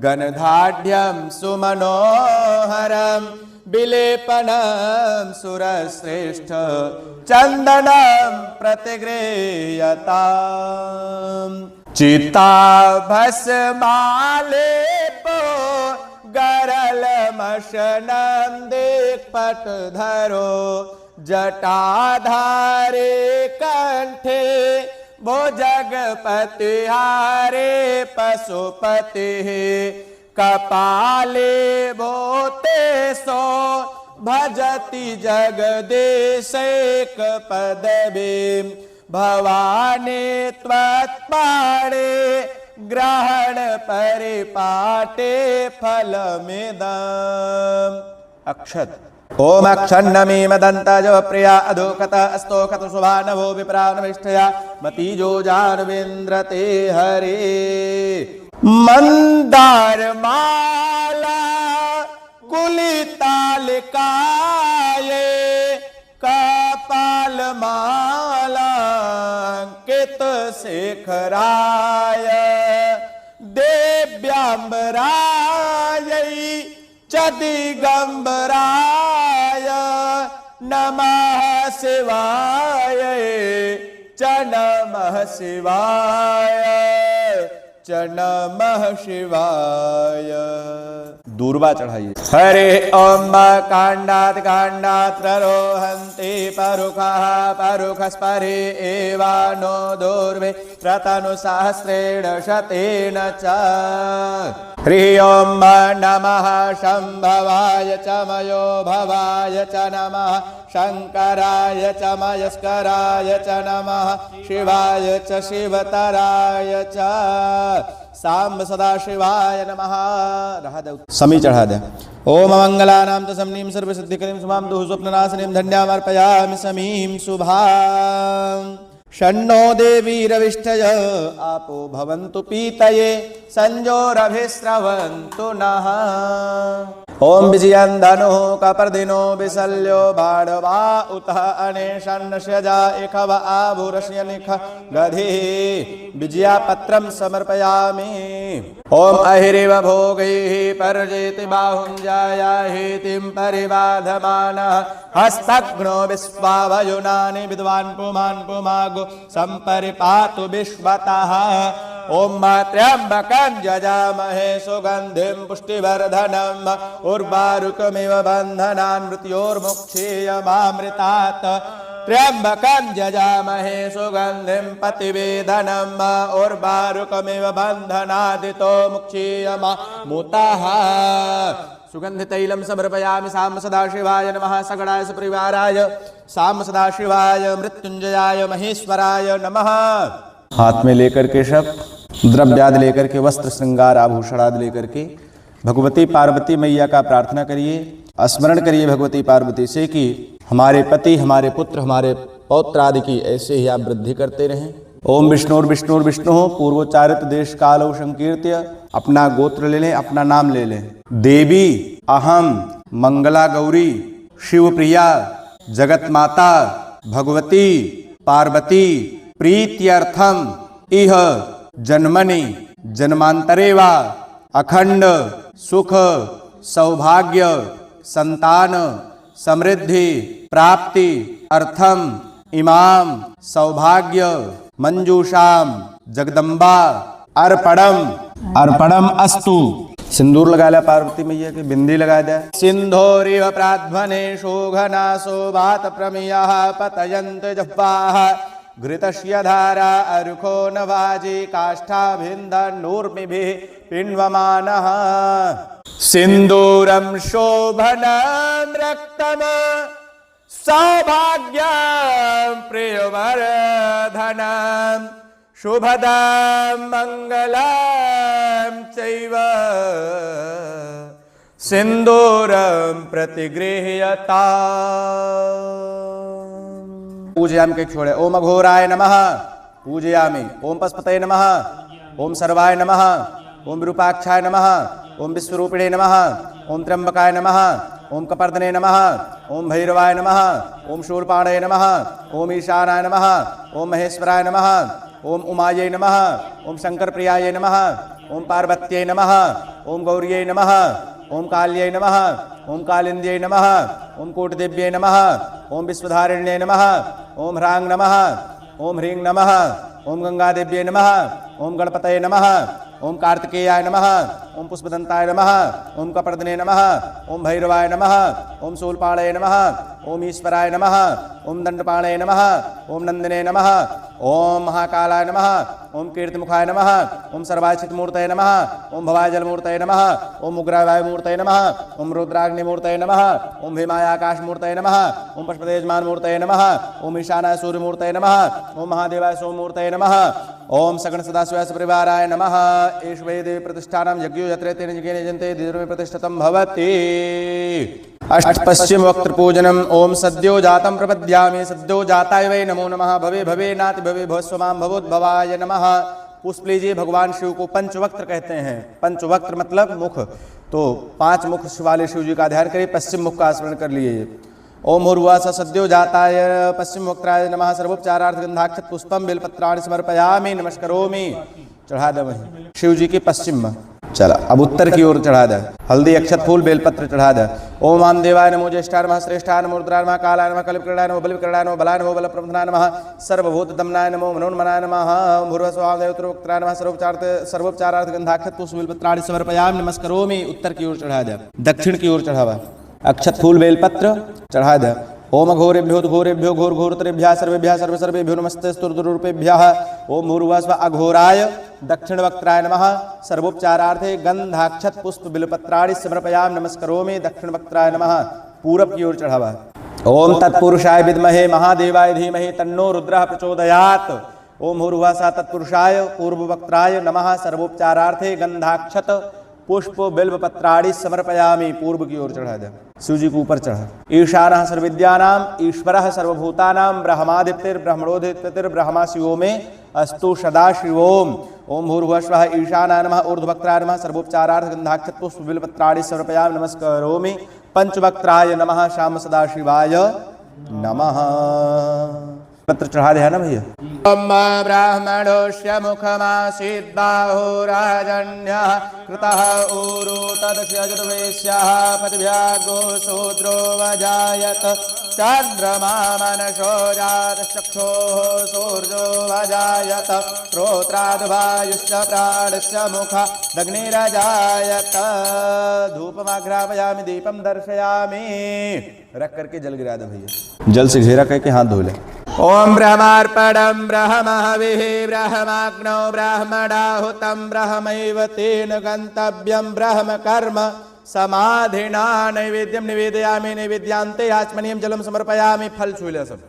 गन्धाढ्यं सुमनोहरं विलेपनं सुरश्रेष्ठ चन्दनं प्रतिगृह्यताम्। चिताभस्मालेपो गरलमशनं दिक्पटधरो जटाधारे कंठे भो जगपति हारे पशुपति कपाले भोते सो भजति जगदीशैक पदवीं भवानी त्वत्पाणे ग्रहण परिपाटे फलमिदम्। अक्षत ओम अक्षन्नमीम दंताजव प्रिया अधोकत अस्तोकत शुभानभो विप्रानविष्ठया मतीजो जानवेन्द्रते हरे। मंदार माला कुलितालिकाये कपाल माला अंकित शेखराय देव्यांबरायै च दिगंबराय नमः शिवाय च नमः शिवाय च नमः शिवाय। दूर्वा चढ़ाइए। हरे ओम कांडात कांडात प्ररोहन्ति परुखः परुखस्परे एवानो दूर्वे रतनु सहस्रेण शतेन च। हरि ओम नमः शंभवाय च मयो भवाय च नमः शंकराय च मयस्कराय च नमः शिवाय च शिवतराय च सांब सदाशिवाय नमः। समी चढ़ा दे। ओम मंगलानां च समनीं सर्वसिद्धिकरीं सुमां दुः स्वप्ननाशिनीं धन्यामर्पयामि समीं शुभां। षण्णो देवीरविष्टय आपो भवन्तु पीतये संजोरभिस्रवन्तु नः। ओम विजयं धनुः कपर्दिनो विशल्यो बाणवा उतः अनेशन्नस्यजा इखव आभुरस्य निख गधिः विजयापत्रं समर्पयामि। ओम अहिरिव भोगैः पर्जेति बाहुञ्जायाहेतिं परिबाधमानः हस्तघ्नो विश्वावयुनानि विद्वान् पुमान् पुमागो सम्परिपातु विश्वतः। ओम त्र्यंबकं यजामहे सुगन्धिं पुष्टिवर्धनम् उर्वारुकमिव बन्धनान् मृत्योर्मुक्षीयमामृतात्। त्र्यंबकं यजामहे सुगन्धिं पतिवेदनम् उर्वारुकमिव बन्धनादितो मुक्षीयमामुतः। सुगन्धितैलं समर्पयामि साम सदाशिवाय नमः सगणाय सपरिवाराय साम सदाशिवाय मृत्युंजयाय महेश्वराय नमः। हाथ में लेकर के शब्द द्रव्यादि लेकर के वस्त्र श्रृंगार आभूषण आदि लेकर के भगवती पार्वती मैया का प्रार्थना करिए, स्मरण करिए भगवती पार्वती से कि हमारे पति, हमारे पुत्र, हमारे पौत्र आदि की ऐसे ही आप वृद्धि करते रहें। ओम विष्णुर्विष्णु पूर्वोच्चारित देश कालो संकीर्त्य अपना गोत्र ले लें, अपना नाम ले लें। देवी अहम मंगला गौरी शिवप्रिया जगत माता भगवती पार्वती प्रीत्यर्थम इह जन्मनि जन्मांतरे वा अखंड सुख सौभाग्य संतान समृद्धि प्राप्ति अर्थम इमाम सौभाग्य मंजूषाम जगदम्बा अर्पणम अस्तु। सिंदूर लगा लिया पार्वती मैया की, बिंदी लगा दिया। सिंधोरिव प्राध्वने शोघना शोभात प्रमियः पतयन्त जह्वाः घृतस्य धारा अरुखो नवाजी काष्ठाभिन्दन्नूर्मिभिः पिण्वमानः। सिन्दूरं शोभनं रक्तम् सौभाग्यं प्रियवर्धनं शुभदं मङ्गलं चैव सिन्दूरं प्रतिगृह्यता। पूजयामि के छोड़े। ओम अघोराय नमः पूजयामि। ओम पशुपतये नमः। ओम सर्वाय नमः। ओम विरूपाक्षाय नमः। ओम विश्वरूपिणे नमः। ओम त्र्यंबकाय नमः। ओम कपर्दने नमः। ओम भैरवाय नमः। ओम शूलपाणये नमः। ओम ईशानाय नमः। ओम महेश्वराय नमः। ओम उमायै नमः। ओम शंकरप्रियायै नमः। ओम पार्वत्यै नमः। ओम गौर्यै नमः। ओम काल्यै नमः। ओम कालिंद्यै नमः। ओम कोटदेव्यै नमः। ओम विश्वधारिण्यै नमः। ओम ह्रांग नमः। ओम ह्रीं नमः। ओम गंगादेव्यै नमः। ओम गणपतये नमः। ओम कार्तिकेयाय नमः। ओम पुष्पदंताय नमः। ओम कपर्दने नमः। ओम भैरवाय नमः। ओम शूलपाणये नमः। ओम ईश्वराय नमः। ओम दंडपाणये नमः। ओम नंदिने नमः। ओम महाकालाय नमः। ओम कीर्तिमुखाय नमः। ओम सर्वाचितमूर्तये नमः। ओम भवाय जलमूर्तये नमः। ओम उग्राय वायुमूर्तये नमः। ओम रुद्राग्निमूर्तये नमः। ओम भीमाय आकाशमूर्तये नमः। ओम पशुपतेजमानमूर्तये नमः। ओम ईशानाय सूर्यमूर्तये नमः। ओम महादेवाय सोममूर्तये नमः। ओम सगण सदाशिवाय सपरिवाराय नमः। एष वै देवी प्रतिष्ठानं यज्ञो यत्र तेन यज्ञेन यजन्ते द्विजोमे प्रतिष्ठितं भवति। अष्टपश्चिम वक्त्र पूजनम। ओम सद्यो जातं प्रपद्यामि सद्यो जाताय वै नमो नमः। भवे भवे नाति भवे भवस्वमां भवोद्भवाय नमः। पुष्प लीजिए। भगवान शिव को पंचवक्त्र कहते हैं। पंचवक्त्र मतलब मुख, तो 5 मुख वाले शिव जी का ध्यान करिए। पश्चिम मुख का स्मरण कर लीजिए। ओम हुर्वास सद्यो जाताय पश्चिम वक्त्राय नमः। सर्वोपचारार्थ गंधाक्षत पुष्पम बेलपत्राणि समर्पयामि नमस्करोमि। चढ़ा दे वहीं शिव जी के पश्चिम में। चला अब उत्तर की ओर चढ़ा दे। हल्दी अक्षत फूल बेलपत्र चढ़ा दे। ओम वाम देवाय नमो ज्येष्ठाय नमः श्रेष्ठाय नमो रुद्राय नमः कालाय नमः कलिप्रकटाय नमः बलिप्रकटाय नमः बलाय नमः बलप्रबंधनाय नमः सर्वभूत दमनाय नमो मनोन्मनाय नमः। ओम भूर्भुवस्सुः देवोत्तरोक्त्राय नमः। सर्वोपचारार्थ गंधाक्षत पुष्प बेलपत्राणि समर्पयामि नमस्करोमि। उत्तर की ओर चढ़ा दे। दक्षिण की ओर चढ़ावा। अक्षत फूल बेलपत्र चढ़ा दे। ओम घोरेभ्यो घोरेभ्यो घोर घोरतरेभ्यः सर्वेभ्यः सर्वेभ्यो नमस्ते स्तुतिरूपेभ्यः। ओम भूर्भुवस्सुः अघोराय दक्षिण वक्त्राय नमः। सर्वोपचारार्थे गंधाक्षत पुष्प बिल्वपत्राणि समर्पयामि। नमस्करोमि। दक्षिण वक्त्राय नमः। पूरब की ओर चढ़ावा। ओम तत्पुरुषाय विद्महे महादेवाय धीमहि तन्नो रुद्रः प्रचोदयात्। ओम भूर्भुवः तत्पुरुषाय पूर्ववक्त्राय नमः। सर्वोपचारार्थे गंधाक्षत पुष्प बिल्वपत्राणि समर्पयामि। पूर्व की ओर चढ़ा दे। शिव जी को ऊपर चढ़ा। ईशानः सर्वविद्यानां ईश्वरः सर्वभूतानां ब्रह्मणोऽधिपतिर्ब्रह्मा शिवो में अस्तु सदा शिवोम। ओम भूर्भुवः स्वः ईशानाय नमः। ऊर्ध्ववक्त्राय नमः। सर्वोपचारार्थ गंधाक्षत पुष्प बिल्वपत्राणि समर्पयामि। नमस्करोमि। पंचवक्त्राय नमः। श्याम सदाशिवाय नमः। पत्र चढ़ा दे है ना भैया। ब्राह्मणोस्य मुखमासीत् बाहुराजन्यः कृतः ऊरु तदस्य जतवेश्यः पतिभ्यागो शूद्रो वजायत चन्द्रमा मनसो जातश्चक्षुः सूर्यो वजायत श्रोत्राद्वायुश्च प्राणस्य मुखादग्निरजायत। धूपमाघ्रापयामि दीपं दर्शयामि। रख करके जल गिरा दे भैया। जल से घेरा करके हाथ धो ले। ओम ब्रह्मार्पणं ब्रह्महविः ब्रह्माग्नौ ब्रह्मणाहुतं ब्रह्मैव तेन गन्तव्यं ब्रह्म कर्म समाधिना। नैवेद्यं निवेदयामि। नैवेद्यान्ते आचमनीयं जलम समर्पयामि। फल छू ले सब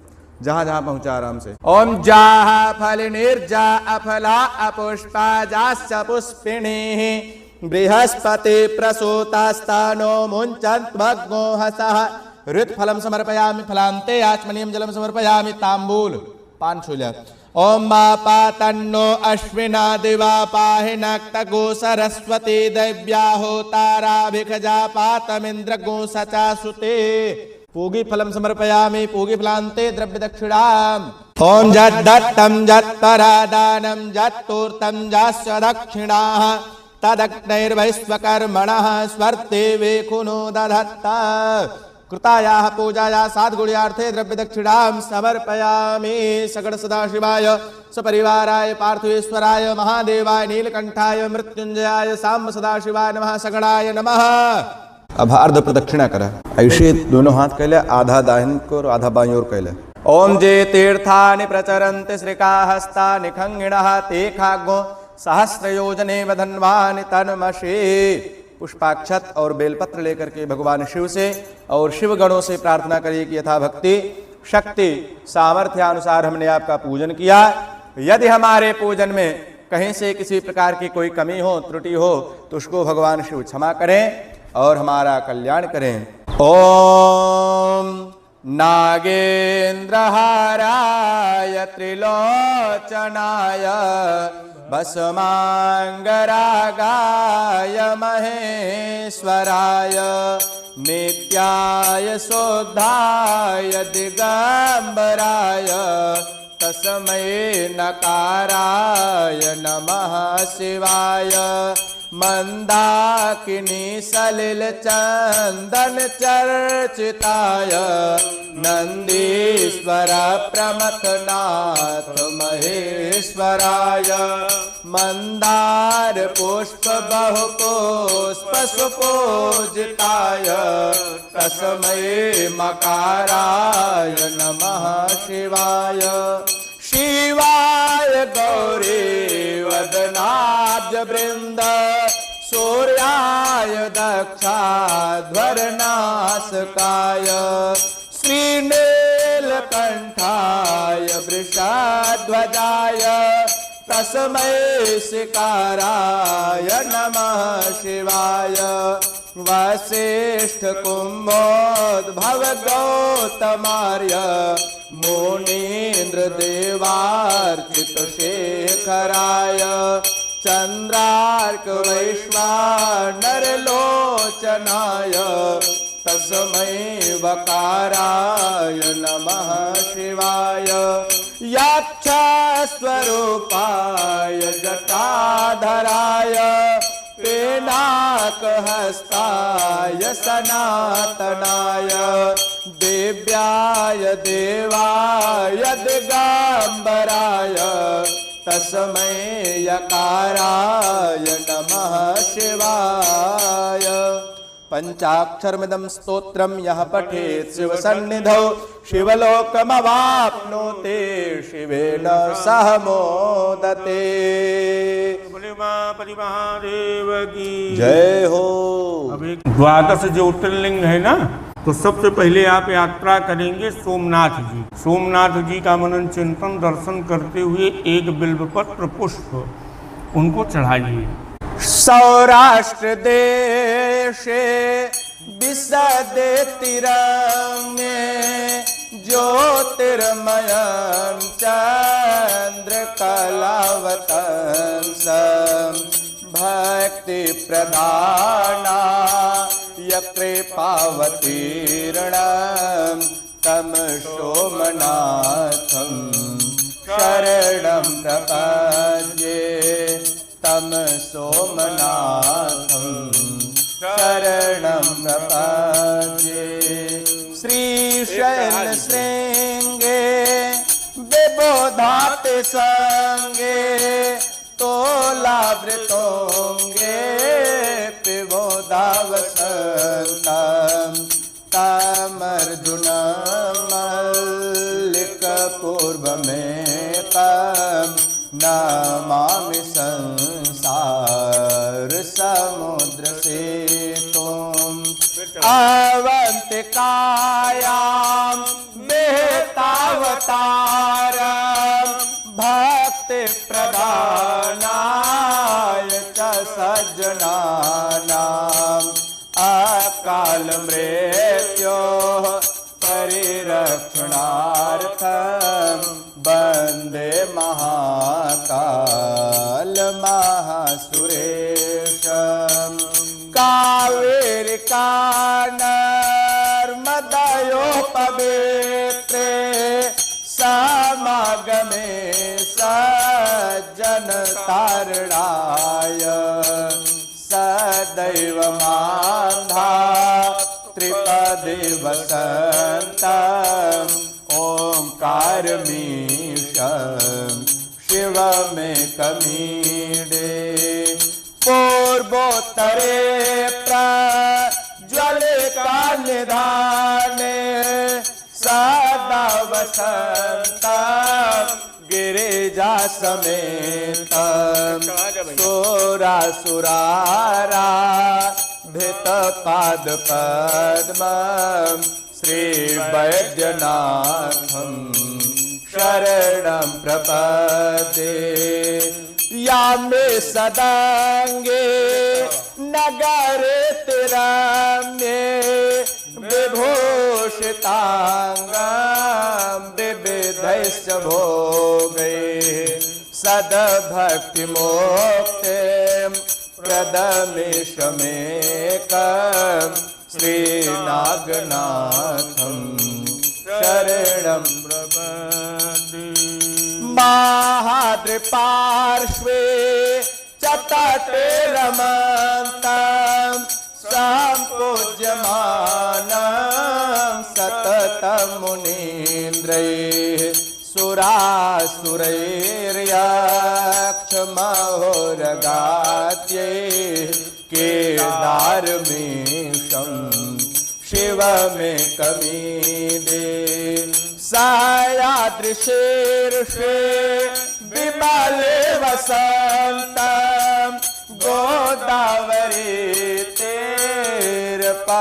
जहां जहां पहुंचा आराम से। ओम जाः फलिनिर्जा अफला अपुष्पा जाश्च पुष्पिणीः बृहस्पति प्रसूतास्तानो मुञ्चन्त्वग्नो हसः। ऋतफलम समर्पयामि। फलान्ते आचमनीयं जलम समर्पयामि। तांबूल पान छूल्या। ओम मापा तन्नो अश्विना दिवा पाहि नक्तगो सरस्वती दैव्या होताराभिखजा पातमिन्द्रगो सचा सुते। पूगी फलम समर्पयामि। पूगी फलान्ते द्रव्य दक्षिणाम्। ओम जद्दत्तं जत्परादानं जत्तूर्तं जास्य दक्षिणाः तदग्नैर्वैश्वकर्मणः स्वर्ते वेखुनो दधत्ता। कृतायाः पूजायाः साद्गुण्यार्थे द्रव्य दक्षिणां समर्पयामि। सगण सदाशिवाय सपरिवाराय पार्थिवेश्वराय महादेवाय नीलकंठाय मृत्युंजयाय सांब सदाशिवाय नमः। सगणाय नमः। अब अर्ध प्रदक्षिणा करा। ऐसे दोनों हाथ कैले, आधा दाहिने को और आधा बाईं ओर कैले। ओम जे तीर्थानि प्रचरन्ति श्रीकाहस्तानि खंगिणः ते खाग्गो सहस्रयोजने वधन्वानि तन्मषे। पुष्पाक्षत और बेलपत्र लेकर के भगवान शिव से और शिव गणों से प्रार्थना करिए कि यथा भक्ति शक्ति सामर्थ्य अनुसार हमने आपका पूजन किया। यदि हमारे पूजन में कहीं से किसी प्रकार की कोई कमी हो त्रुटि हो तो उसको भगवान शिव क्षमा करें और हमारा कल्याण करें। ओम नागेन्द्रहाराय त्रिलोचनाय भस्मांगरागाय महेश्वराय नित्याय शुद्धाय दिगंबराय तस्मै नकाराय नमः शिवाय। मंदाकिनी सलिल चंदन चर्चिताय नंदीश्वर प्रमथनाथ महेश्वराय। मंदार पुष्प बहु पुष्प सुपूजिताय तस्मै मकाराय नमः शिवाय। शिवाय गौरी वदनाब्ज वृंद सूर्याय दक्षाध्वरनाशकाय श्रीनीलकंठाय वृषध्वजाय तस्मै शिकाराय नमः शिवाय। वसिष्ठ कुंभोद्भव गौतमार्य मुनीन्द्र देवार्चित शेखराय चंद्रार्क वैश्वानर लोचनाय तस्मै वकाराय नमः शिवाय। याक्षस्वरूपाय जटाधराय पिनाकहस्ताय सनातनाय दिव्याय देवाय दिगंबराय तस्मै यकाराय नमः शिवाय। पंचाक्षरमिदं स्तोत्रं यः पठेत् शिवसन्निधौ शिवलोकमवाप्नोति शिवेन सह मोदते। गणपति महादेव की जय हो। अब एक 12 ज्योतिर्लिंग है ना, तो सबसे पहले आप यात्रा करेंगे सोमनाथ जी। सोमनाथ जी का मनन चिंतन दर्शन करते हुए एक बिल्वपत्र पुष्प उनको चढ़ाइए। सौराष्ट्र देशे विशदे तिरंगे ज्योतिर्मयं चंद्रकलावतंसं भक्ति प्रधाना कृपावतीर्णं तं सोमनाथं शरणं प्रपद्ये तं सोमनाथं शरणं प्रपद्ये। श्रीशैलशृङ्गे विबोधाते संगे तोलावृतोङ्गे पिबोधावसन्तं तामर्जुनमल्लिकपूर्वमेकं नमामि संसार समुद्रसेतुम् अवन्तिकायां बेतावतारं भक्तिप्रदानाय च सज्जनानाम् अकालमृत्योः परिरक्षणार्थं वन्दे महाकालमहासुरेशम्। कावेरिका नर्मदयोपवेत्रे समागमे सज्जनतारणाय सदैव मां त्रिपदे वसन्तं ओंकारमीशं शिवमेकमीडे। पूर्वोत्तरे प्रज्वलितनिधाने सदा वसन्तं गिरिजासमेतं सुरासुराराधितपादपद्मं श्रीवैद्यनाथं शरणं प्रपद्ये। यामे सदांगे नगरे तिरम्ये विभूषितांगं विविधैश्च भोगैः सद्भक्तिमोक्तिं प्रदमेशमेकं श्रीनागनाथं शरणं प्रपद्ये। महाद्रिपार्श्वे च तटे रमन्तं सम्पूज्यमानं सततं मुनीन्द्रैः सुरासुरैर्यक्षमहोरगात्यैः केदारमीशं शिवमेकमीडे। सायादृशीर्षे विमले वसन्तं गोदावरी तीरपवित्रदेशे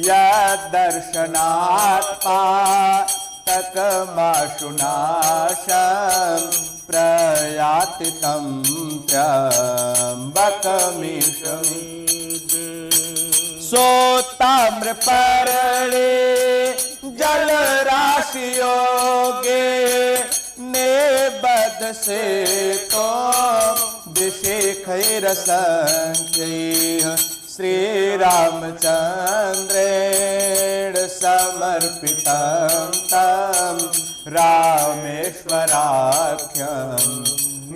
यद्दर्शनात् पातकमाशुनाशं प्रयाति तं त्र्यम्बकमीशमीडे। सोताम्रपर्णे जलराशियोगे निबद्धसे तो विशेखैरसंख्यैः श्रीरामचन्द्रेण समर्पितं तं रामेश्वराख्यं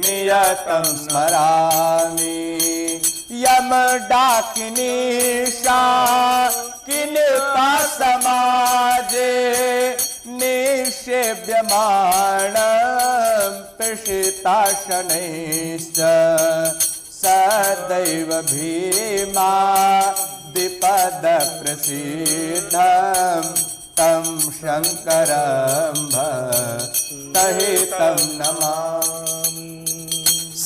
नियतं स्मरामि। यमडाकिनीशा किन्ता समाजे निषेव्यमाणं पिशिताशनैश्च सदैव भीमा द्विपदप्रसीदं तं शङ्करं भक्तहितं नमामि।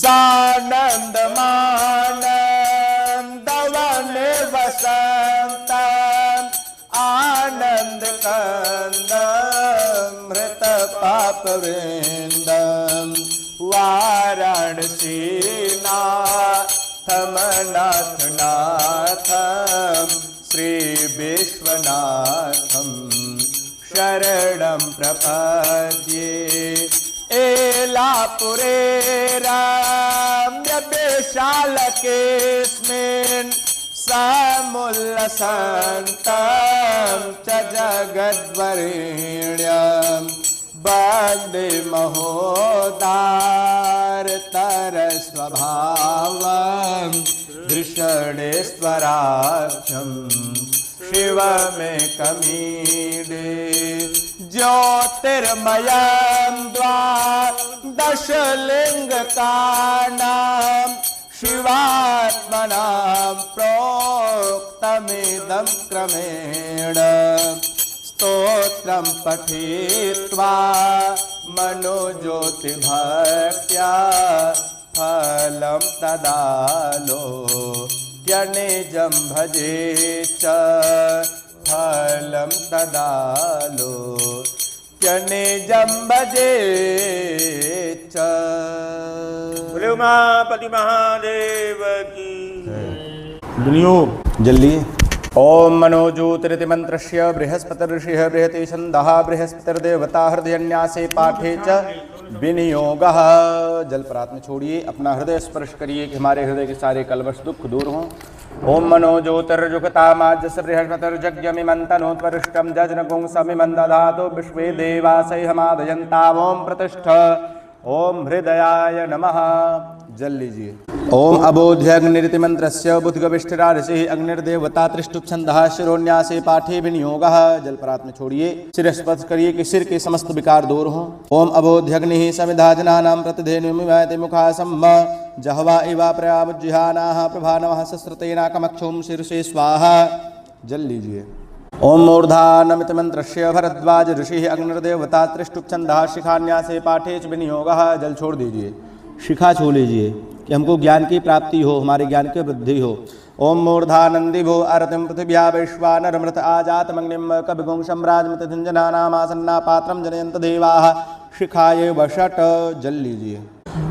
सदानन्दमानन्दवने वसन्तं आनन्दकन्दमृतपापवृन्दं वाराणसीनाथमनाथनाथं श्रीविश्वनाथं शरणं प्रपद्ये। एलापुरे रम्यविशालकेऽस्मिन् समुल्लसन्तं च जगद्वरेण्यं वन्दे महोदारतरस्वभावं धृषणेश्वराख्यं शिवमेकमीडे। ज्योतिर्मयं द्वादशलिङ्गकानां शिवात्मनां प्रोक्तमिदं क्रमेण। स्तोत्रं पठित्वा मनोज्योतिभक्त्या फलं तदालोक्यनिजं भजे च फलं तदालोक्यनिजं भजे च। बोले उमापति महादेव की विनियोग। जल्दी। ओम मनोज्योतिरिति मंत्रस्य बृहस्पतिर्षिः बृहति छन्दः बृहस्पतिर्देवता हृदयन्यासे पाठे च विनियोगः। जल प्रात में छोड़िए, अपना हृदय स्पर्श करिए कि हमारे हृदय के सारे कलवश दुख दूर हों। ओम मनोज्योतिर्जुगतामाज्यस्य बृहस्पतिर्जज्ञमिमन्तनोत्परिष्टं जज्ञपुंसमिमं दधातु विश्वे देवासै हमादयन्तावोम प्रतिष्ठ। ओम हृदयाय नमः। जल लीजिए। ओम अबोध्यग्निरिति मंत्रस्य बुद्धिगविष्ठिरा ऋषिः अग्निर्देवता त्रिष्टुप्छन्दः शिरोन्यासे पाठे विनियोगः। जल प्रात में छोड़िए, सिर स्पर्श करिए कि सिर के समस्त विकार दूर हों। ओम अबोध्यग्निः समिधा जनानां प्रतिधेनुमिवायते मुखासम्म जहवा इवा प्रयामुज्जिहानाः प्रभा नमः सहस्रतेनाकमक्षुं शीर्षे स्वाहा। जल लीजिए। ओम मूर्धानमिति मंत्रस्य भरद्वाज ऋषिः अग्निर्देवता त्रिष्टुप्छन्दः शिखान्यासे पाठे च विनियोगः। जल छोड़ दीजिए, शिखा छू लीजिए कि हमको ज्ञान की प्राप्ति हो, हमारे ज्ञान की वृद्धि हो। ओम मूर्धानंदी भो आरतिम पृथिव्या वैश्वानरमृत आजातमग्निम कविगुं सम्राजमृत धुंजनानामासन्ना पात्रं जनयन्त देवाः शिखाये वषट। जल लीजिए।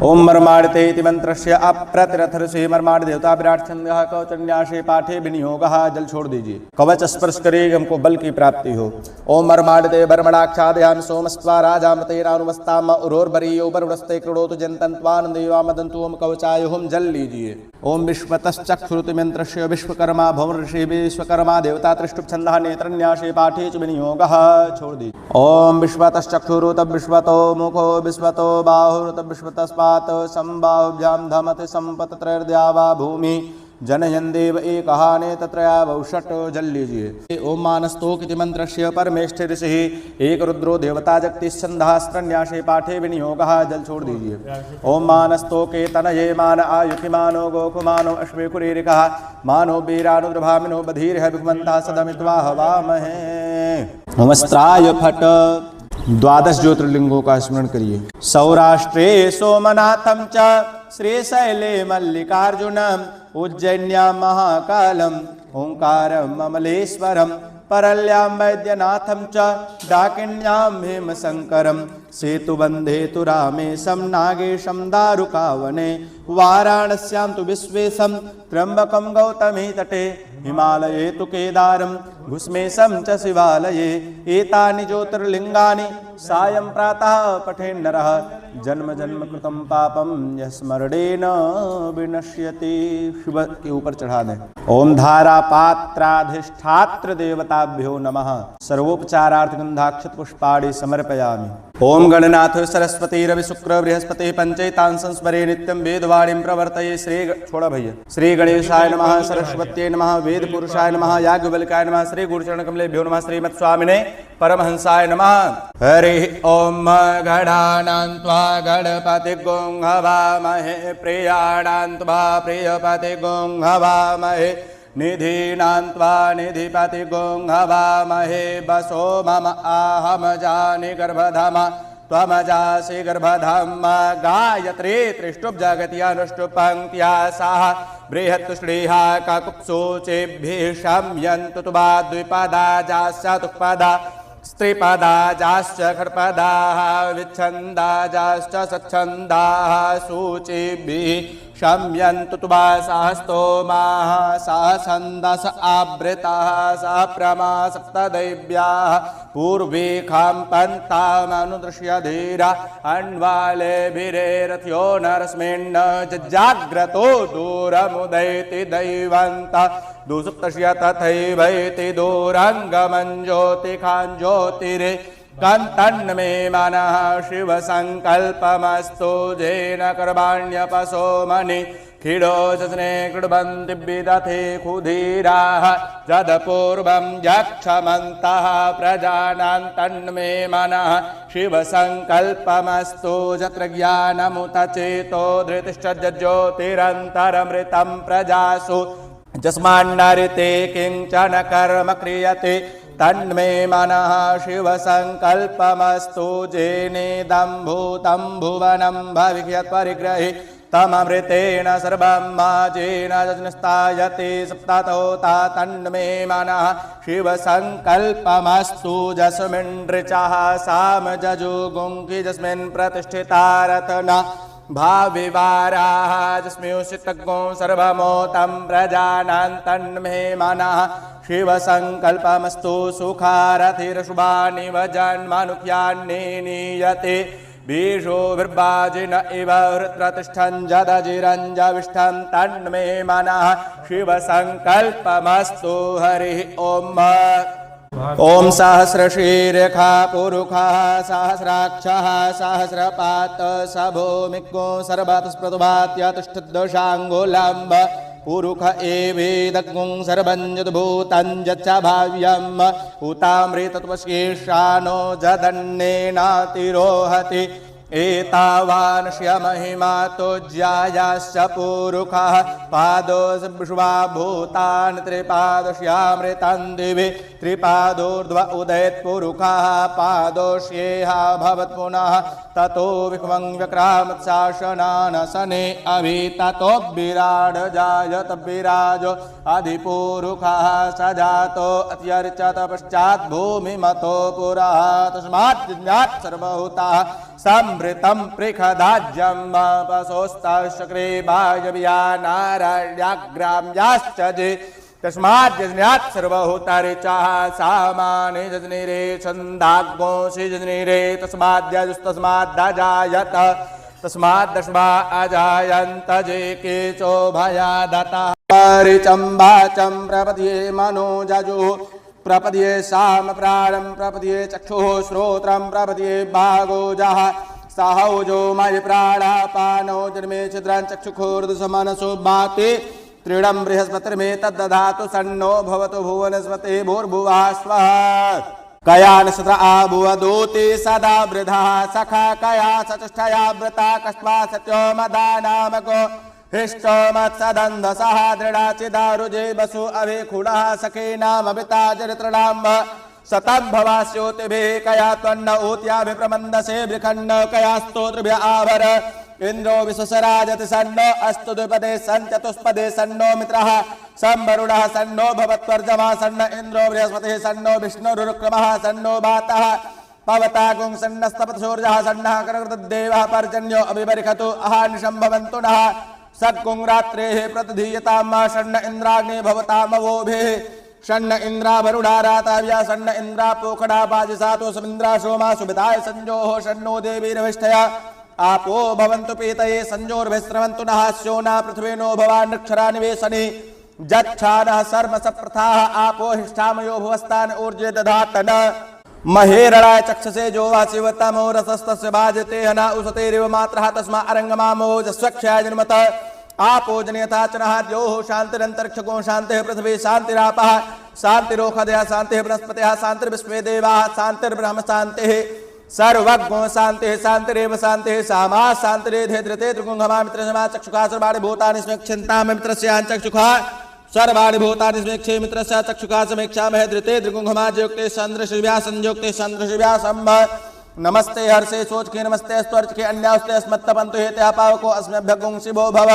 ओम मर्माणिते इति मंत्रस्य अप्रतिरथर्षि मर्माण देवता विराट छन्दः कवचन्यासे पाठे विनियोगः। जल छोड़ दीजिए, कवच स्पर्श करिए हमको बल की प्राप्ति हो। ओम मर्माणिते बर्मणाक्षादयामि सोमस्त्वा राजामृतेनानुमस्ताम उरोर्वरीयो वरुणस्ते कृणोतु जन्तन्त्वान् देवा मदन्तु ओम कवचाय होम। जल लीजिए। ओम विश्वतश्चक्षुरुति मंत्रस्य विश्वकर्मा भवन ऋषि विश्वकर्मा देवता त्रिष्टुप्छन्दः नेत्रन्यासे पाठे च विनियोगः। छोड़ दीजिए। ओम विश्वतश्चक्षुरु तब विश्वतो मुखो विश्वतो बाहुरु तब विश्वतस्पात संबाहुभ्यां धमति संपतत्रयर्द्यावा भूमि जनयन् देव एकहाने तत्रयावषट्। जल लीजिए। ओम मानस्तोकिति मंत्रस्य परमेष्ठि ऋषिः एक रुद्रो देवता जगतिश्छन्दः स्त्रन्यासे पाठे विनियोगः। जल छोड़ दीजिए। ओम मानस्तोके तनये मान आयुतिमानो गोकुमानो अश्वेकुरीरिकः मानो वीरानुद्रभामिनो बधीरः विघ्मन्तः सदमित्वा हवामहे। नमस्त्राय फट। द्वादश ज्योतिर्लिंगों का स्मरण करिए। सौराष्ट्रे सोमनाथं च श्रीशैले मल्लिकार्जुनम् उज्जैन्यां महाकालम् ओंकारम् अमलेश्वरम् परल्यां वैद्यनाथं च डाकिन्यां भीमशङ्करं सेतुबन्धे तु रामेशं नागेशं दारुकावने वाराणस्यां तु विश्वेशं त्र्यम्बकं गौतमी तटे हिमालये तु केदारं घुस्मेशं च शिवालये। एतानि ज्योतिर्लिङ्गानि सायं प्रातः पठेन्नरः जन्म जन्म कृतं पापं यः स्मरणेन विनश्यति। शिव के ऊपर चढ़ा दें। ओम धारा पात्राधिष्ठात्र देवताभ्यो नमः। सर्वोपचारार्थ गंधाक्षत पुष्पाणि समर्पयामि। ओम गणनाथ सरस्वती रवि शुक्र बृहस्पति पंचैतान् संस्मरे नित्यं वेदवाणीं प्रवर्तये। छोड़ा भैया। श्री गणेशाय नमः, सरस्वत्यै नमः, वेद पुरुषाय नमः, याज्ञवल्क्याय नमः, श्री गुरुचरण कमलेभ्यो नमः, श्रीमत्स्वामिने परमहंसाय नमः। हरि ओम गणानां त्वा गणपतिगुं हवामहे प्रियाणां त्वा प्रियपतिगुं हवामहे निधीनां त्वा निधिपतिगुं हवामहे। वसो मम आहम जानि गर्भधाम त्वमजासि गर्भधाम गायत्री त्रिष्टुप् जगति अनुष्टुप् पंक्त्या साः बृहत्तुष्णीहा काकुत्सोचेभ्यः शम्यन्तु तुबा द्विपदा जास्यातुक्पदा स्त्रीपदाजाश्च खड्पदाः विच्छन्दाजाश्च सच्छन्दाः सूचिभिः शम्यन्तु तुबा स्तोमाः सा छन्दस आवृताः सा प्रमा सप्तदैव्याः पूर्वीखां पन्तामनुदृश्य धीरा अन्वालेभिरेरथ्यो नरस्मिन् जज्जाग्रतो दूरमुदैति दैवन्तः दुसुप्तस्य तथैवैति दूरङ्गमञ्ज्योतिखां ज्योतिरे कन्तन्मे मनः शिवसङ्कल्पमस्तु जेन कर्माण्यपसो मणि खिडो जस्ने कृण्वन्ति विदथे खुधीराः जदपूर्वं यक्षमन्तः प्रजानां तन्मे मनः शिवसङ्कल्पमस्तु यत्र ज्ञानमुत चेतो धृतिश्च ज्योतिरन्तरमृतं प्रजासु यस्मान्नरिते किञ्चन कर्म क्रियते तन्मे मनः शिवसङ्कल्पमस्तु जेनेदं भूतं भुवनं भविष्यत् परिग्रहे तममृतेन सर्वं जेन यज्ञस्तायते सप्ततोता तन्मे मनः शिवसङ्कल्पमस्तु जस्मिन् साम जजुगुङ्खि यस्मिन् प्रतिष्ठिता रत्ना भाविवाराः जस्मिंश्चित्तज्ञो सर्वमोतं प्रजानां तन्मे मनः शिवसङ्कल्पमस्तु सुखारथिरशुभानिव जन्मनुख्यान्ने नीयते बीजोभिर्वाजिन इव हृत्रतिष्ठन् जदजिरञ्जविष्ठं तन्मे मनः शिवसङ्कल्पमस्तु हरिः ॐ ओम सहस्रशीर्षा पुरुषः सहस्राक्षः सहस्रपात सभूमिको सर्वतस्प्रतुभात्यतिष्ठद्दशाङ्गुलम्ब पुरुष एवेदग्ं सर्वं यद्भूतं यच्च भाव्यम् उतामृतत्वशेषानो जदन्नेनातिरोहति एतावानस्य महिमा तोज्यायाश्च पुरुषः पादो विश्वा भूतान् त्रिपादस्यामृतं दिवि त्रिपादोर्ध्व उदयत् पुरुषः पादोष्येह भवत् पुनः ततो विक्वं व्यक्रामत्शासनानसने अभि ततो विराड जायत विराजो अधिपुरुषः स जातो अत्यर्चत पश्चात् भूमिमतो पुरः तस्मात् ज्ञात् सर्वभूताः समृतं पृखदाज्यं पशोस्तशक्रे वायव्यानारण्याग्राम्याश्च जे तस्मात् यज्ञात् सर्वभूतारिचाः सामाने जज्निरे छन्दाग्गोंसि जज्निरे तस्माद्यजुस्तस्माद्दजायत तस्माद्दशमा अजायन्त जे केचो भयादतः परिचम्बाचं प्रपद्ये मनोजजुः प्रपद्ये साम प्राणं प्रपद्ये चक्षुः श्रोत्रं प्रपद्ये भागोजः साहौजो मयि प्राणापानो जन्मे छिद्रान् चक्षुखोर्दुसमनसो भाति त्रीणं बृहस्पतिर्मे तद्दधातु सन्नो भवतु भुवनस्पते भूर्भुवः स्वः कयान सत्र आभुवदूति सदा वृधः सखा कया सचष्टया व्रता कस्मा सत्यो मदानामको हिष्टो मत्सदन्धसः दृढाचिदारुजे वसु अभिखुडः सखेनामभिता चरित्रणाम्ब सतं भवास्योतिभिः कया त्वन्न ऊत्याभिप्रमन्दसे बृखन्न कया स्तोत्रभिः आभर इन्द्रो विश्वसराजति सन्नो अस्तु द्विपदे सञ्चतुष्पदे सन्नो मित्रः संवरुणः सन्नो भवत्वर्जमा सन्न इन्द्रो बृहस्पतिः सन्नो विष्णुरुक्रमः सन्नो वातः पवतागुं सन्नस्तपतसूर्यः सन्नः करकृतदेवः पर्जन्यो अभिबरिखतु अहानिशं भवन्तु नः सद्गुं रात्रेः प्रतिधीयतां षण्ण इन्द्राग्ने भवतामवोभिः षण्ण इन्द्रा वरुणा राताव्या षण्ण इन्द्रा पोखडा बाजिसातो समिन्द्रा सोमा सुविताय संजोः षण्णो देवीरविष्ठया आपो भवन्तु पीतये संजोर्भिस्रवन्तु नः स्योना पृथ्वीनो भवान्नक्षरा निवेशने जच्छानः सर्व सप्रथाः आपो हिष्ठामयो भुवस्तान् ऊर्जे दधातन महेरणाय चक्षसे जो वासिवतमो रसस्तस्य भाजते हना उसतेरिव मात्रः तस्मा अरंगमामो जस्वक्षाय जन्मत आपो जनयथा चनः द्योः शान्तिरन्तरिक्षगो शान्तिः पृथ्वी शान्तिरापः शान्तिरोषधयः शान्तिः वनस्पतयः शान्तिर्विश्वे देवाः शान्तिर्ब्रह्म शान्तिः सर्वज्ञो शान्तिः शान्तिरेव शान्तिः सामा शान्तिरेधे धृते त्रिगुंहमा मित्रसमा चक्षुषा सर्वाणि भूतानि स्मेक्षन्तां मित्रस्य चक्षुषा सर्वाणि भूतानि स्मेक्षे मित्रस्य चक्षुषा समेक्षामहे धृते त्रिगुंहमा जयोक्ते चन्द्रशिव्या संयोक्ते चन्द्रशिव्या सम्भ नमस्ते हर्षे सोच के नमस्ते स्वर्च के अन्यास्ते अस्मत्तपंतु हेत्या पावको अस्मभ्य गुंसिभो भव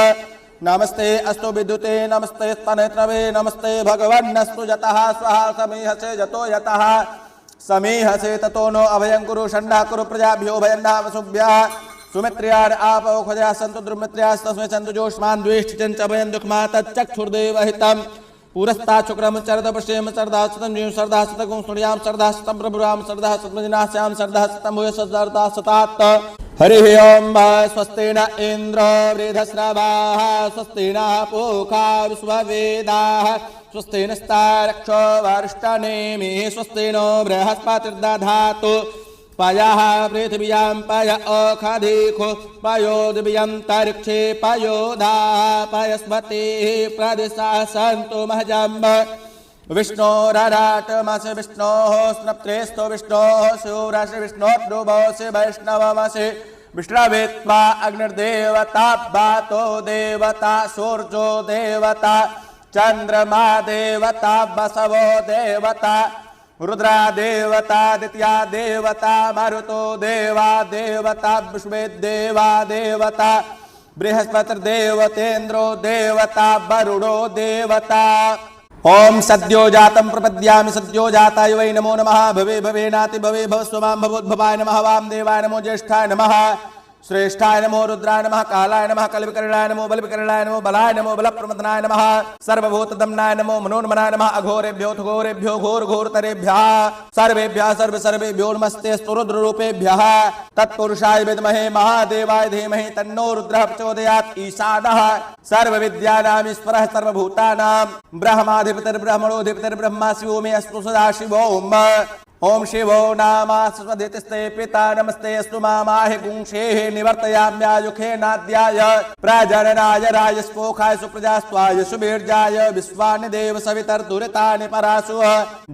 नमस्ते अस्तु विद्युते नमस्ते स्तनेत्रवे नमस्ते भगवन्नस्तु जतः स्वः समीहसे जतो यतः समीहसे ततो नो अभयं कुरु षण्णः कुरु प्रजाभ्यो भयन्नः वसुभ्यः सुमित्र्यान् आपो खजः सन्तु द्रुमित्र्यास्तस्मै सन्तु जोष्मान् द्वेष्टिचञ्च भयं दुःखमा तच्चक्षुर्देवहितं पुरस्ता शुक्रम चरद पश्येम सरदा सतम जीव सरदा सतगुं सुर्याम सरदा सतम प्रभुराम सरदा सतमजिनास्याम सरदा सतम भूय सरदा सतात हरिः ओम स्वस्ति न इंद्र वृधस्रवाः स्वस्ति न पूषा विश्ववेदाः स्वस्ति नस्तारक्षो वर्ष्टनेमिः स्वस्ति नो बृहस्पतिर्दधातु पयः पृथिव्यां पय ओखधिखो पयो दिव्यन्तरिक्षे पयोधाः पयस्पतिः प्रदिशः सन्तु महजम्ब विष्णोरराटमसि विष्णोः स्नप्त्रेस्तु विष्णोः सूरसि विष्णोर्दुभोसि वैष्णवमसि विष्णवेत्वा अग्निर्देवता वातो देवता सूर्यो देवता चन्द्रमा देवता वसवो देवता रुद्रा देवता दित्या देवता मरुतो देवा देवता विश्वे देवा देवता बृहस्पतिर्देवतेन्द्रो देवता वरुणो देवता ओम सद्यो जातं प्रपद्यामि सद्यो जाताय वै नमो नमः भवे भवे नाति भवे भवस्वमां भवोद्भवाय नमः वाम देवाय नमो ज्येष्ठाय नमः श्रेष्ठाय नमो रुद्राय नमः कालाय नमः कलविकरणाय नमो बलविकरणाय नमो बलाय नमो बलप्रमथनाय नमः सर्वभूतदम्नाय नमो मनोन्मनाय नमः अघोरेभ्यो घोरेभ्यो घोर घोरतरेभ्यः सर्वेभ्यः सर्वेभ्यो नमस्तेऽस्तु रुद्ररूपेभ्यः तत्पुरुषाय विद्महे महादेवाय धीमहि तन्नो रुद्रः प्रचोदयात् ईशानः सर्वविद्यानाम् ईश्वरः सर्वभूतानां ब्रह्माधिपतिर्ब्रह्मणोऽधिपतिर्ब्रह्मा शिवो मे अस्तु सदाशिवो ओम शिवो नामा स्वदितिस्ते पिता नमस्ते अस्तु मामाहि गुंशेः निवर्तयाम्यायुखे नाद्याय प्रजननाय राजस्पोखाय सुप्रजास्त्वाय सुबीर्जाय विश्वानि देव सवितर्दुरितानि परासु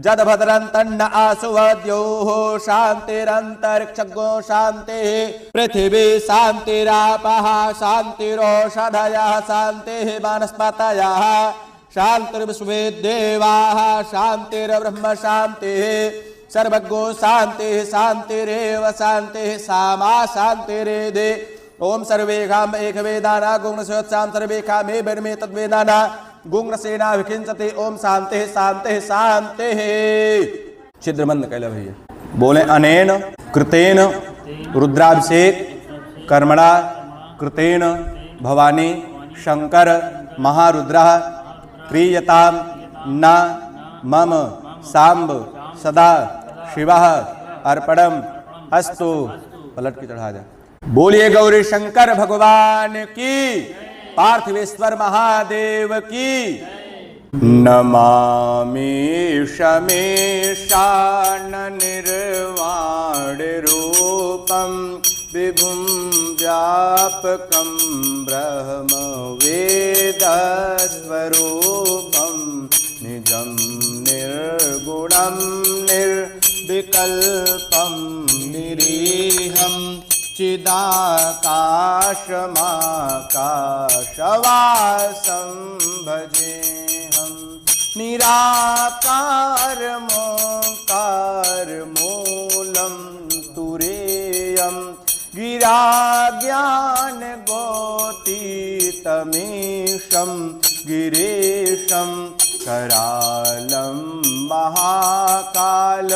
जदभद्रं तन्न आसु द्योः शान्तिरन्तरिक्षगो शान्तिः पृथिवी शान्तिरापः शान्तिरोषधयः शान्तिः वनस्पतयः शान्तिर्विश्वे देवाः शान्तिर्ब्रह्म शान्तिः सर्वज्ञो शान्तिः शान्तिरेव शान्तिः सामा शान्तिरेदे ओम सर्वेषाम् एकवेदाना गुणस्योत्सां सर्वेषां मे वर्मे तद्वेदाना गुणसेना विकिंचते ओम शान्तिः शान्तिः शान्तिः छिद्र बंद कैला भैया बोले अनेन कृतेन रुद्राभिषेक कर्मणा कृतेन भवानी शंकर महारुद्रः प्रीयतां न मम सांब सदा शिवः अर्पणम अस्तु पलट के चढ़ा जा बोलिए गौरी शंकर भगवान की पार्थिवेश्वर महादेव की नमामि शमेशान निर्वाण रूपम विभुं व्यापकं ब्रह्म वेद स्वरूपं निजं निर्गुणं निर्विकल्पं निरीहं चिदाकाशमाकाशवासं भजेऽहं निराकारमोकारमूलं तुरेयं गिराज्ञानगोतीतमीशं गिरीशं करालं महाकाल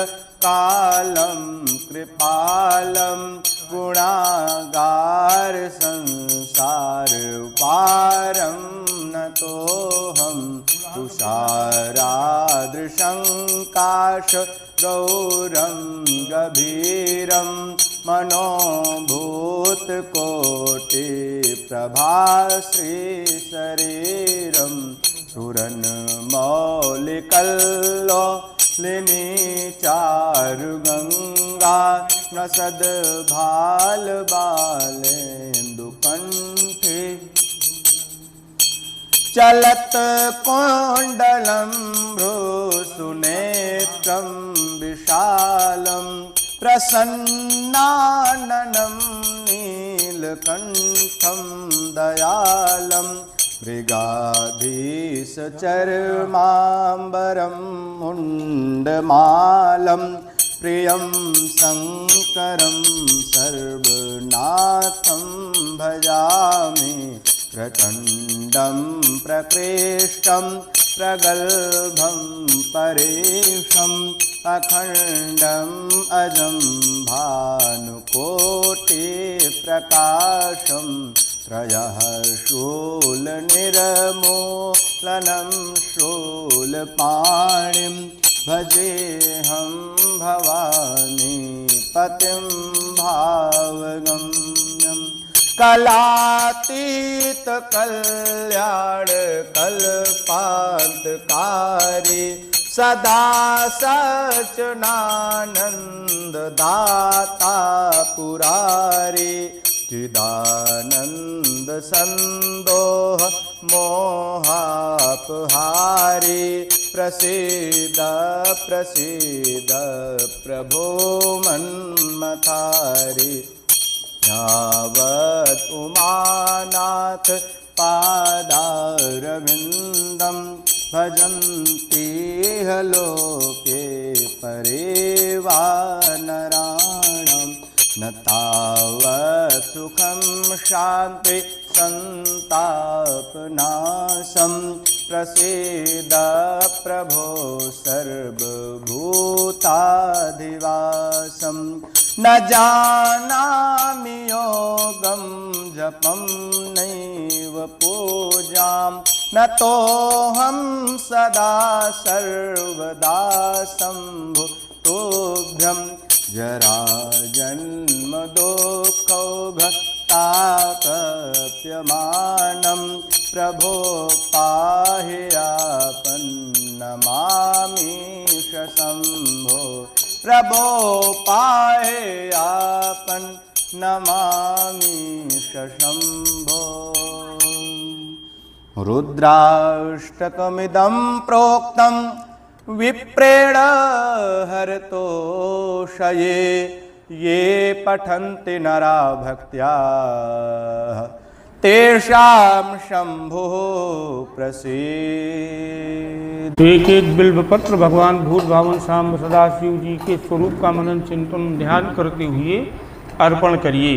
कालं कृपालं गुणागार संसार पारं नतोऽहं तुषारादृशङ्काश गौरं गभीरं मनोभूतकोटि प्रभाश्रीशरीरं सुरन्मौलिकल्लोलिनी चारुगङ्गा न सद्भालबालेन्दुकण्ठे चलत कुण्डलं भ्रूसुनेत्रं विशालं प्रसन्नाननं नीलकण्ठं दयालं मृगाधीशचर्माम्बरं मुण्डमालं प्रियं शङ्करं सर्वनाथं भजामि प्रचण्डं प्रकृष्टं प्रगल्भं परेशम् अखण्डम् अजं भानुकोटिप्रकाशं त्रयः शूलनिर्मूलनं शूलपाणिं भजेऽहं भवानी पतिं भावगम्यं कलातीत कल्याण कल्पान्तकारी सदा सच्चिदानन्द दाता पुरारी चिदानन्द संदोह मोहापहारी प्रसीद प्रसीद प्रभो मन्मथारी यावत् उमानाथ पादारविन्दं भजन्ति लोके परे वा नराणां न तावत् सुखं शान्ति संतापनाशं प्रसीद प्रभो सर्वभूताधिवासं न जानामि योगं जपं नैव पूजां न तोऽहं सदा सर्वदा शम्भुतोभ्यं जराजन्म दुःखौघतापप्यमानं प्रभो पाहि आपन्नमामीश शम्भो प्रभो पाह्यापन्नमामीश शम्भो रुद्राष्टकमिदं प्रोक्तं विप्रेण हरतोषये ये पठन्ति नरा भक्त्या तेषां शम्भुः प्रसीद। एक एक बिल्वपत्र भगवान भूत भावन शाम सदाशिव जी के स्वरूप का मनन चिंतन ध्यान करते हुए अर्पण करिए।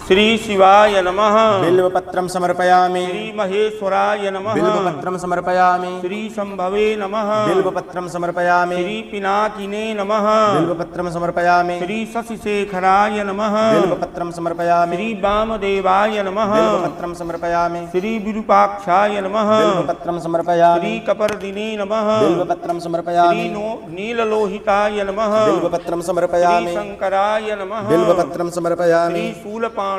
श्री शिवाय नमः। बिल्वपत्रं समर्पयामि। श्री महेश्वराय नमः। बिल्वपत्रं समर्पयामि। श्री शंभवे नमः। बिल्वपत्रं समर्पयामि। श्री पिनाकिने नमः। बिल्वपत्रं समर्पयामि। श्री शशिशेखराय नमः। बिल्वपत्रं समर्पयामि। श्री वामदेवाय नमः। बिल्वपत्रं समर्पयामि। श्री विरूपाक्षाय नमः। बिल्वपत्रं समर्पयामि। श्री कपर्दिने नमः। बिल्वपत्रं समर्पयामि। श्री नीललोहिताय नमः। बिल्वपत्रं समर्पयामि। श्री शंकराय नमः। बिल्वपत्रं समर्पयामि। श्री शूलपाणये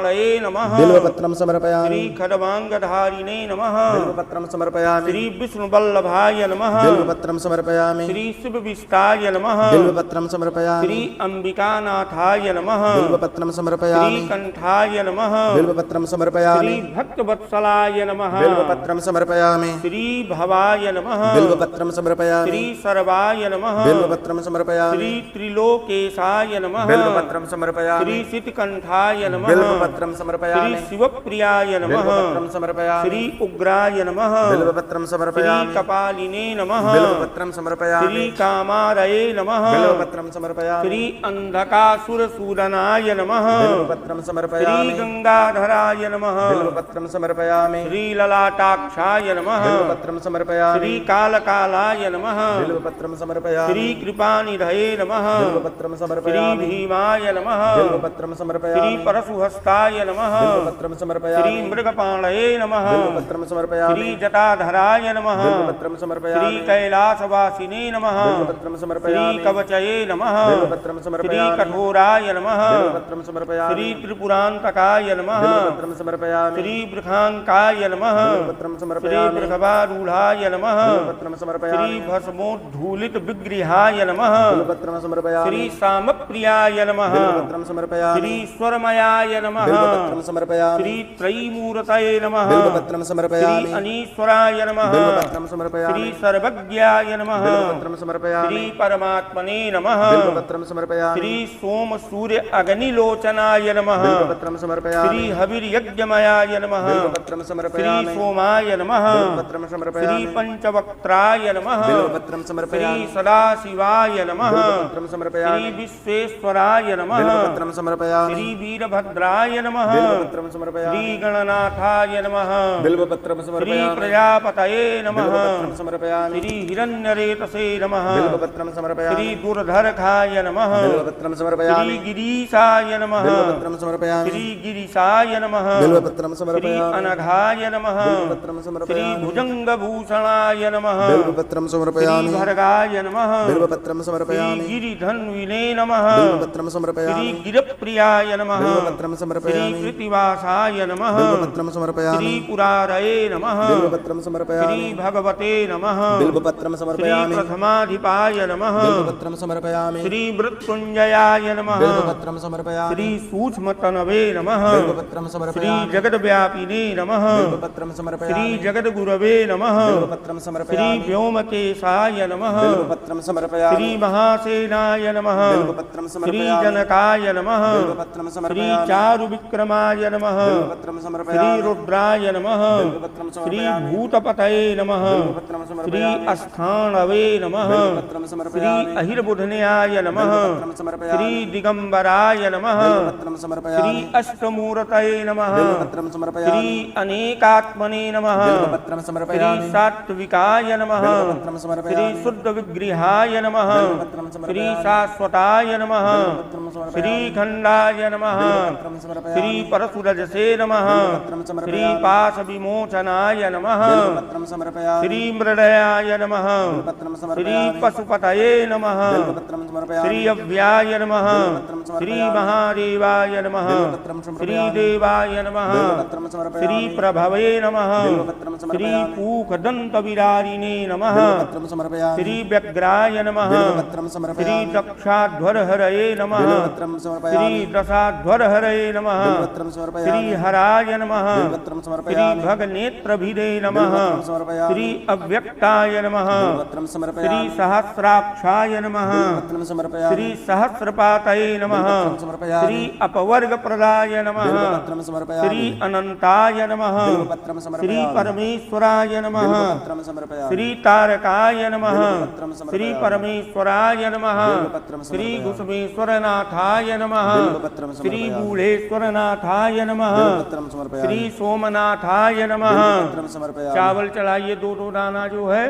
नमः। बिल्वपत्रं समर्पयामि। श्री खड्वांगधारिणे नमः। बिल्वपत्रं समर्पयामि। श्री विष्णुवल्लभाय नमः। बिल्वपत्रं समर्पयामि। श्री शिवविष्टाय नमः। बिल्वपत्रं समर्पयामि। श्री अंबिकानाथाय नमः। बिल्वपत्रं समर्पयामि। श्री कंठाय नमः। बिल्वपत्रं समर्पयामि। श्री भक्तवत्सलाय नमः। बिल्वपत्रं समर्पयामि। श्री भवाय नमः। बिल्वपत्रं समर्पयामि। श्री सर्वाय नमः। बिल्वपत्रं समर्पयामि। श्री त्रिलोकेशाय नमः। बिल्वपत्रं समर्पयामि। श्री सितकंठाय नमः। बिल्वपत्रं समर्पयामि। श्री शिवप्रियाय नमः। बिल्वपत्रं समर्पयामि। श्री उग्राय नमः। बिल्वपत्रं समर्पयामि। श्री कपालिने नमः। बिल्वपत्रं समर्पयामि। श्री कामारये नमः। बिल्वपत्रं समर्पयामि। श्री अंधकासुरसूदनाय नमः। बिल्वपत्रं समर्पयामि। श्री गंगाधराय नमः। बिल्वपत्रं समर्पयामि। श्री ललाटाक्षाय नमः। बिल्वपत्रं समर्पयामि। श्री कालकालाय नमः। बिल्वपत्रं समर्पयामि। श्री कृपानिधये नमः। बिल्वपत्रं श्री समर्पयामि। भीमाय नमः। बिल्वपत्रं समर्पयामि। श्री परशुहस्ताय नमः। बिल्वपत्रं समर्पयामि। श्री मृगपाणये नमः। बिल्वपत्रं समर्पयामि। श्री जटाधराय नमः। बिल्वपत्रं समर्पयामि। श्री कैलासवासिने नमः। बिल्वपत्रं समर्पयामि। श्री कवचये नमः। बिल्वपत्रं श्री समर्पयामि। कठोराय नमः। बिल्वपत्रं समर्पयामि। श्री त्रिपुरान्तकाय नमः। बिल्वपत्रं समर्पयामि। श्री बृखांकाय नमः। बिल्वपत्रं श्री समर्पयामि। बृहभारूढ़ाय नमः। बिल्वपत्रं समर्पयामि। श्री भस्मोद्धूलित विग्रहाय नमः। बिल्वपत्रं समर्पयामि। श्री सामप्रियाय नमः। बिल्वपत्रं समर्पयामि। श्री स्वरमयाय नमः। नमः। बिल्वपत्रं समर्पयामि। श्री त्रयीमूर्तये नमः। बिल्वपत्रं समर्पयामि। श्री अनीश्वराय नमः। बिल्वपत्रं समर्पयामि। श्री सर्वज्ञाय नमः। बिल्वपत्रं समर्पयामि। श्री परमात्मने नमः। बिल्वपत्रं समर्पयामि। श्री सोम सूर्य अग्निलोचनाय नमः। बिल्वपत्रं समर्पयामि। श्री हविर्यज्ञमयाय नमः। बिल्वपत्रं समर्पयामि। श्री सोमाय नमः। बिल्वपत्रं समर्पयामि। श्री पंचवक्त्राय नमः। बिल्वपत्रं समर्पयामि। श्री सदाशिवाय नमः। बिल्वपत्रं समर्पयामि। श्री विश्वेश्वराय नमः। बिल्वपत्रं समर्पयामि। श्री वीरभद्राय नमः। बिल्वपत्रं समर्पयामि। श्री गणनाथाय नमः। बिल्वपत्रं श्री समर्पयामि। प्रजापतये नमः। बिल्वपत्रं समर्पयामि। श्री हिरण्यरेतसे नमः। बिल्वपत्रं समर्पयामि। श्री दुर्धर्खाय नमः। बिल्वपत्रं समर्पयामि। श्री गिरीशाय नमः। बिल्वपत्रं समर्पयामि। श्री गिरीशाय नमः। बिल्वपत्रं श्री समर्पयामि। अनघाय नमः। बिल्वपत्रं श्री समर्पयामि। भुजंगभूषणाय नमः। बिल्वपत्रं समर्पयामि। श्री भर्गाय नमः। बिल्वपत्रं श्री समर्पयामि। गिरिधन्विने नमः। बिल्वपत्रं श्री समर्पयामि। गिरप्रियाय नमः। बिल्वपत्रं श्री समर्पयामि। कृतिवासाय नमः। बिल्वपत्रं समर्पयामि। श्री पुरारये नमः। बिल्वपत्रं समर्पयामि। श्री भगवते नमः। बिल्वपत्रं श्री समर्पयामि। प्रथमाधिपाय नमः। बिल्वपत्रं समर्पयामि। श्री मृत्युंजयाय नमः। बिल्वपत्रं समर्पयामि। श्री सूक्ष्मतनवे नमः। बिल्वपत्रं श्री समर्पयामि। जगद्व्यापिने नमः। बिल्वपत्रं समर्पयामि। श्री जगद्गुरवे नमः। बिल्वपत्रं श्री समर्पयामि। व्योमकेशाय नमः। बिल्वपत्रं समर्पयामि। श्री महासेनाय नमः। बिल्वपत्रं श्री समर्पयामि। जनकाय नमः। बिल्वपत्रं श्री समर्पयामि। चारुविक्रमाय नमः। बिल्वपत्रं श्री समर्पयामि। रुद्राय नमः। बिल्वपत्रं श्री समर्पयामि। भूतपतये नमः। बिल्वपत्रं श्री समर्पयामि। अस्थाणवे नमः। बिल्वपत्रं श्री समर्पयामि। अहिर्बुधन्याय नमः। बिल्वपत्रं समर्पयामि। श्री दिगंबराय नमः। बिल्वपत्रं समर्पयामि। श्री अष्टमूर्तये नमः। बिल्वपत्रं समर्पयामि। श्री अनेकात्मने नमः। बिल्वपत्रं समर्पयामि। श्री सात्विकाय नमः। बिल्वपत्रं समर्पयामि। श्री शुद्ध विग्रहाय नमः। बिल्वपत्रं श्री समर्पयामि। शाश्वताय नमः। बिल्वपत्रं समर्पयामि। श्री खंडाय नमः। बिल्वपत्रं समर्पयामि। श्री परशुरजसे नमः। बिल्वपत्रं समर्पयामि। श्री पाश विमोचनाय नमः। बिल्वपत्रं समर्पयामि। श्री मृडयाय नमः। बिल्वपत्रं श्री समर्पयामि। पशुपतये नमः। बिल्वपत्रं समर्पयामि। श्री अव्याय नमः। बिल्वपत्रं समर्पयामि। श्री महादेवाय नमः। बिल्वपत्रं श्री समर्पयामि। देवाय नमः। बिल्वपत्रं समर्पयामि। श्री प्रभवे नमः। बिल्वपत्रं श्री समर्पयामि। पूकदन्तविदारिणे नमः। बिल्वपत्रं समर्पयामि। श्री व्यग्राय नमः। बिल्वपत्रं श्री समर्पयामि। दक्षाध्वरहरये नमः। बिल्वपत्रं समर्पयामि। श्री दशाध्वरहरये नमः। बिल्वपत्रं समर्पयामि। श्री हराय नमः। बिल्वपत्रं श्री समर्पयामि। भगनेत्रभिदे नमः। बिल्वपत्रं समर्पयामि। श्री अव्यक्ताय नमः। बिल्वपत्रं समर्पयामि। श्री सहस्राक्षाय नमः। बिल्वपत्रं समर्पयामि। श्री सहस्रपातये नमः। बिल्वपत्रं समर्पयामि। श्री अपवर्गप्रदाय नमः। बिल्वपत्रं समर्पयामि। श्री अनंताय नमः। बिल्वपत्रं श्री समर्पयामि। परमेश्वराय नमः। बिल्वपत्रं समर्पयामि। श्री तारकाय नमः। बिल्वपत्रं समर्पयामि। श्री परमेश्वराय नमः। बिल्वपत्रं श्री समर्पयामि। घुसमेश्वरनाथाय नमः। बिल्वपत्रं श्री समर्पयामि। बूढ़ेश्वरनाथाय नमः। बिल्वपत्रं समर्पयामि। श्री सोमनाथाय नमः। बिल्वपत्रं समर्पयामि। चावल चढ़ाइए दो दो दाना जो है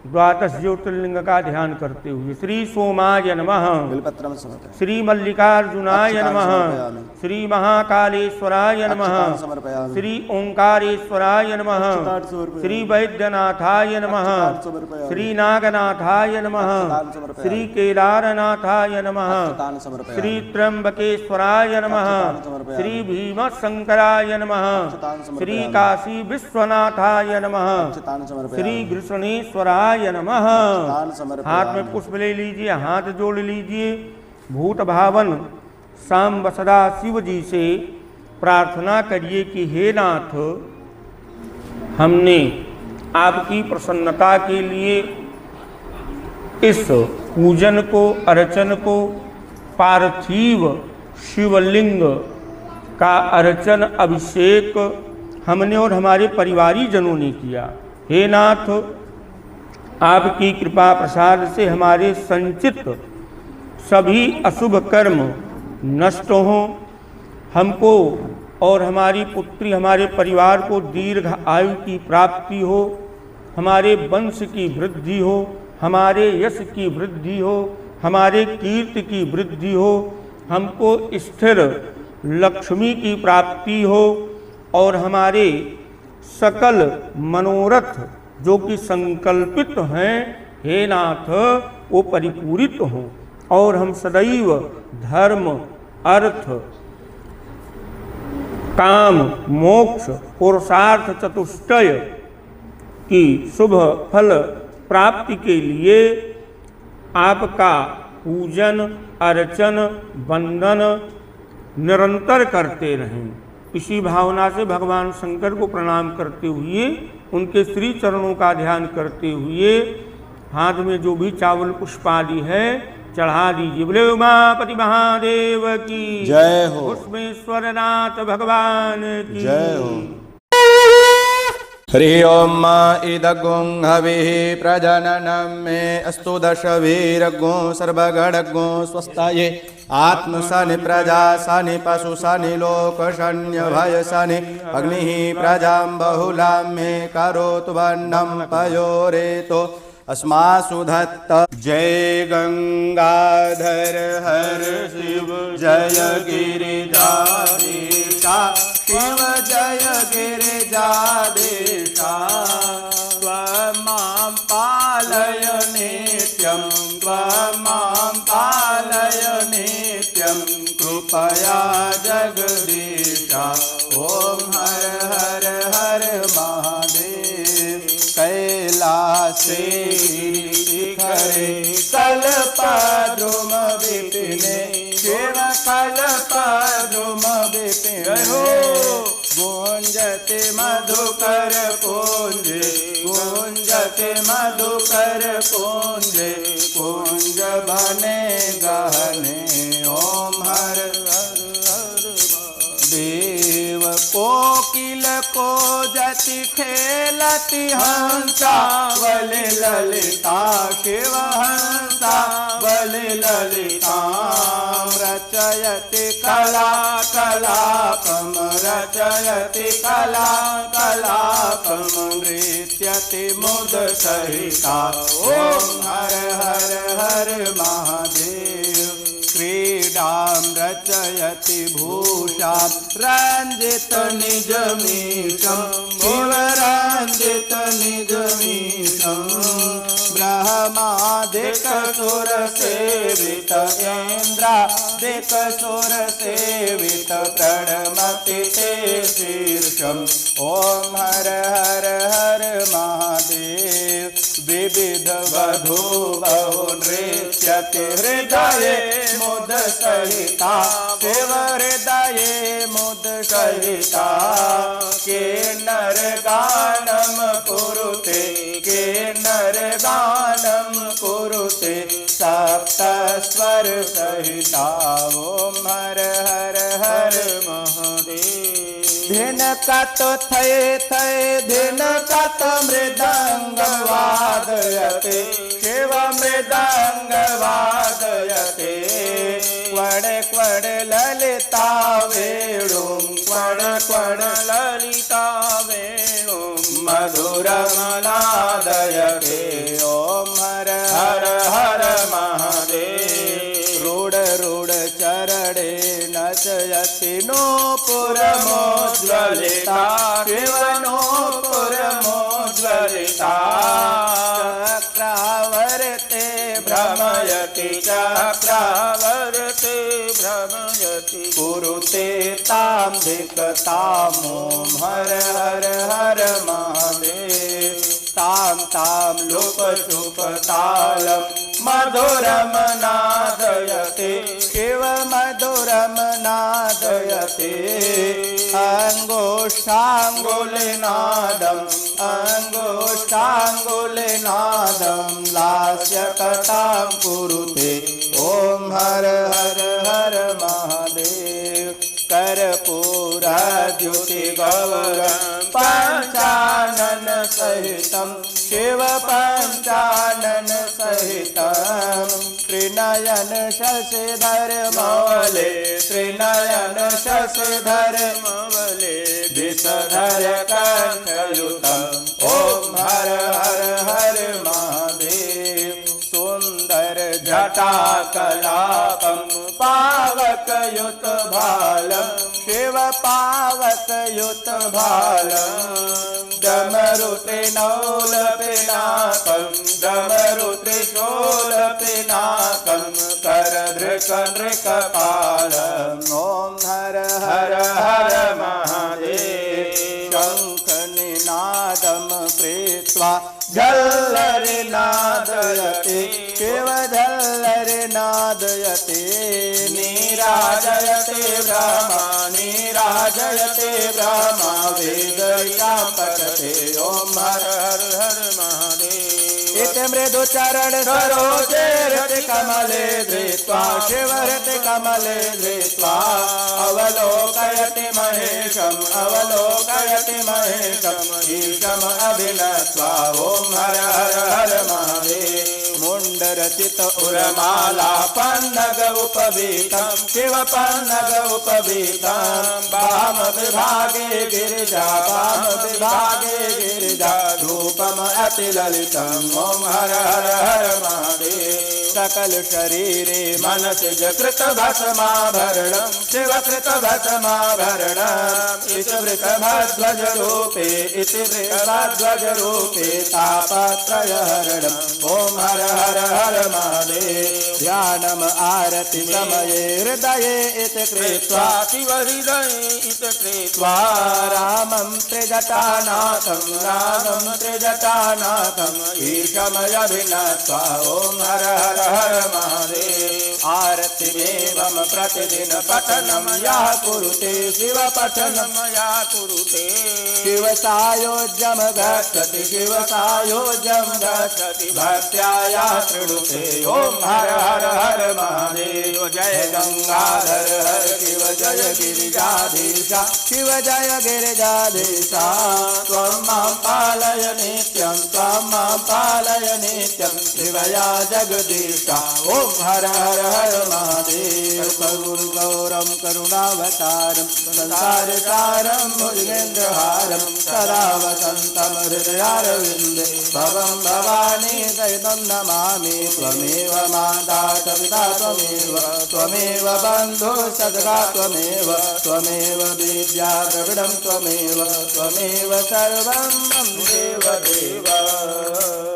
द्वादश ज्योतिर्लिंग का ध्यान करते हुए। श्री सोमाय नमः। बिल्वपत्रं समर्पयामि। श्री मल्लिकार्जुनाय अक्षतां नमः। समर्पयामि। श्री महाकालेश्वराय नमः। अक्षतां समर्पयामि। श्री ओंकारेश्वराय नमः। अक्षतां समर्पयामि। श्री वैद्यनाथाय नमः। अक्षतां समर्पयामि। श्री नागनाथाय नमः। अक्षतां समर्पयामि। श्री केदारनाथाय नमः। अक्षतां समर्पयामि। श्री त्र्यंबकेश्वराय नमः। अक्षतां समर्पयामि। श्री भीमशंकराय नमः। अक्षतां समर्पयामि। श्री काशी विश्वनाथाय नमः। अक्षतां समर्पयामि। श्री कृष्णेश्वराय नमः। अक्षतां समर्पयामि। हाथ में पुष्प ले लीजिए, हाथ जोड़ लीजिए। भूत भावन सांब सदा शिव जी से प्रार्थना करिए कि हे नाथ, हमने आपकी प्रसन्नता के लिए इस पूजन को, अर्चन को, पार्थिव शिवलिंग का अर्चन अभिषेक हमने और हमारे परिवारी जनों ने किया। हे नाथ, आपकी कृपा प्रसाद से हमारे संचित सभी अशुभ कर्म नष्ट हों, हमको और हमारी पुत्री, हमारे परिवार को दीर्घ आयु की प्राप्ति हो, हमारे वंश की वृद्धि हो, हमारे यश की वृद्धि हो, हमारे कीर्ति की वृद्धि हो, हमको स्थिर लक्ष्मी की प्राप्ति हो और हमारे सकल मनोरथ जो कि संकल्पित हैं, हे नाथ, वो परिपूरित हों और हम सदैव धर्म, अर्थ, काम, मोक्ष, पुरुषार्थ चतुष्टय की शुभ फल प्राप्ति के लिए आपका पूजन, अर्चन, वंदन निरंतर करते रहें। इसी भावना से भगवान शंकर को प्रणाम करते हुए, उनके श्री चरणों का ध्यान करते हुए हाथ में जो भी चावल पुष्प आदि है चढ़ा दीजिए। बोले उमापति महादेव की जय हो। पुष्पेश्वरनाथ भगवान की जय हो। हरि ओम इदगुं हविः प्रजननं मे अस्तु दशवीरगुं सर्वगणगुं स्वस्ताये आत्मसनि प्रजा सनि पशु सनि लोक शन्य भय सनि अग्निः प्रजां बहुलां मे करोतु वर्णं पयोरेतो अस्मासु धत्त। जय गंगाधर हर शिव जय गिरिजाधीशा शिव जय गिरिजाधीशा त्वमां पालय नित्यं त्वमां पालय नित्यं कृपया जगदीशा। ओम हर हर हर महादेव कैलासे शिखरे कल्पद्रुम विपिने शिव कल्पद्रुम विपिने गुंजते मधुकर कुंजे गुंजते मधुकर कुंजे कुंज बने गहने। ओम हर हर हर देव कोकिल को जति खेलति हंसा बलि ललिता शिव हंसा बलि ललिता रचयति कला कलापम रचयति कला कलापम नृत्यति मुद सहिता। ओम हर हर हर महादेव क्रीडां रचयति भूषां रंजित निजमीशं शिव रंजित निजमीशं ब्रह्मादिक सुर सेवित इंद्रादिक सुर सेवित प्रणमति ते शीर्षम्। ओम हर हर हर महादेव विविध वधू बहु नृत्यति हृदये मुद सहिता शिव हृदये मुद सहिता। के नर गानम कुरुते के नर गानम कुरुते सप्त स्वर सहिता। ओम हर हर हर महादेव। धिन कत थये थये धिन कत मृदंग वादयते शिव मृदंग वादयते क्वड़ क्वड़ ललिता वेणुं क्वड़ क्वड़ ललिता वेणुं मधुरमनादयते। ओम हर हर हर महादेव। रूढ़ रूढ़ चरणे नचयति नूपुरमोज्ज्वलिता शिव नूपुरमोज्ज्वलिता। चक्रावर्ते भ्रमयति चक्रावर्ते भ्रमयति कुरुते तां धिकताम्। ओम हर हर हर महादेव। तां तां लुप शुप तालम मधुरम नादयते शिव मधुरम नादयते। अंगुष्ठांगुलिनादम अंगुष्ठांगुलिनादम लास्यकतां कुरुते। ओम हर हर हर महादेव। कर्पूरद्युति गौरं पंचानन सहितं शिव पंचानन सहितं। त्रिनयन शशिधर मौले त्रिनयन शशिधर मौले विषधर कंठयुतं। ओम हर हर हर महादेव। सुंदर जटा कलापं पावकयुत भालं शिव पावकयुत भालं। डमरुते नौल पिनाकं डमरुते शूल पिनाकं करधृक नृकपालम्। ओम हर हर हर महादेव। शंख निनादम प्रीत्वा झल्लरि नादयते शिव झल्लरि नादयते। नीराज नीराजयते ब्रह्मा नीराजयते ब्रह्मा वेदविचां पठते ॐ हर हर हर महादेव। इत मृदुचरण सरोजे हृदि कमले धृत्वा शिवहृदि कमले धृत्वा अवलोकयति महेशम् अवलोकयति महेशम् ईशम् अभिनत्वा ॐ हर हर हर महादेव। मुण्डरचित उर्माला पन्नग उपवीतं शिव पन्नग उपवीतं वाम विभागे गिरिजा वाम विभागे गिरिजा रूपम अति ललितं ॐ हर हर हर महादेव। सकल शरीरे मनसि कृत भस्माभरणं शिव कृत भस्माभरणम् इति वृषभध्वज रूपे इति वृषभध्वज रूपे तापत्रयहरणम् ॐ हर हर हर महादेव। ध्यानम् आरति समये हृदये इति कृत्वा शिव हृदये इति कृत्वा रामं त्रिजटानाथं रामं त्रिजटानाथम् ईशमयभिनत्वा ॐ हर हर हर महादेव। आरतिमेवं प्रतिदिन पठनं यः कुरुते शिव पठनं यः कुरुते शिव सायोज्यं गच्छति शिव सायोज्यं गच्छति भक्त्या यः शृणुते ॐ हर हर हर महादेव। जय गंगाधर हर शिव जय गिरिजाधीशा शिव जय गिरिजाधीशा त्वं मां पालय नित्यं त्वं मां पालय नित्यं शिवया जगदीशा ॐ हर हर हर महादेव। करुणगौरं करुणावतारं संसारसारं भुजगेन्द्रहारं सदा वसन्तं हृदयारविन्दे भवं भवानी सहितं नमामि। त्वमेव माता च पिता त्वमेव बन्धु सदगा त्वमेव विद्या द्रविडं त्वमेव सर्वं मम देव देव।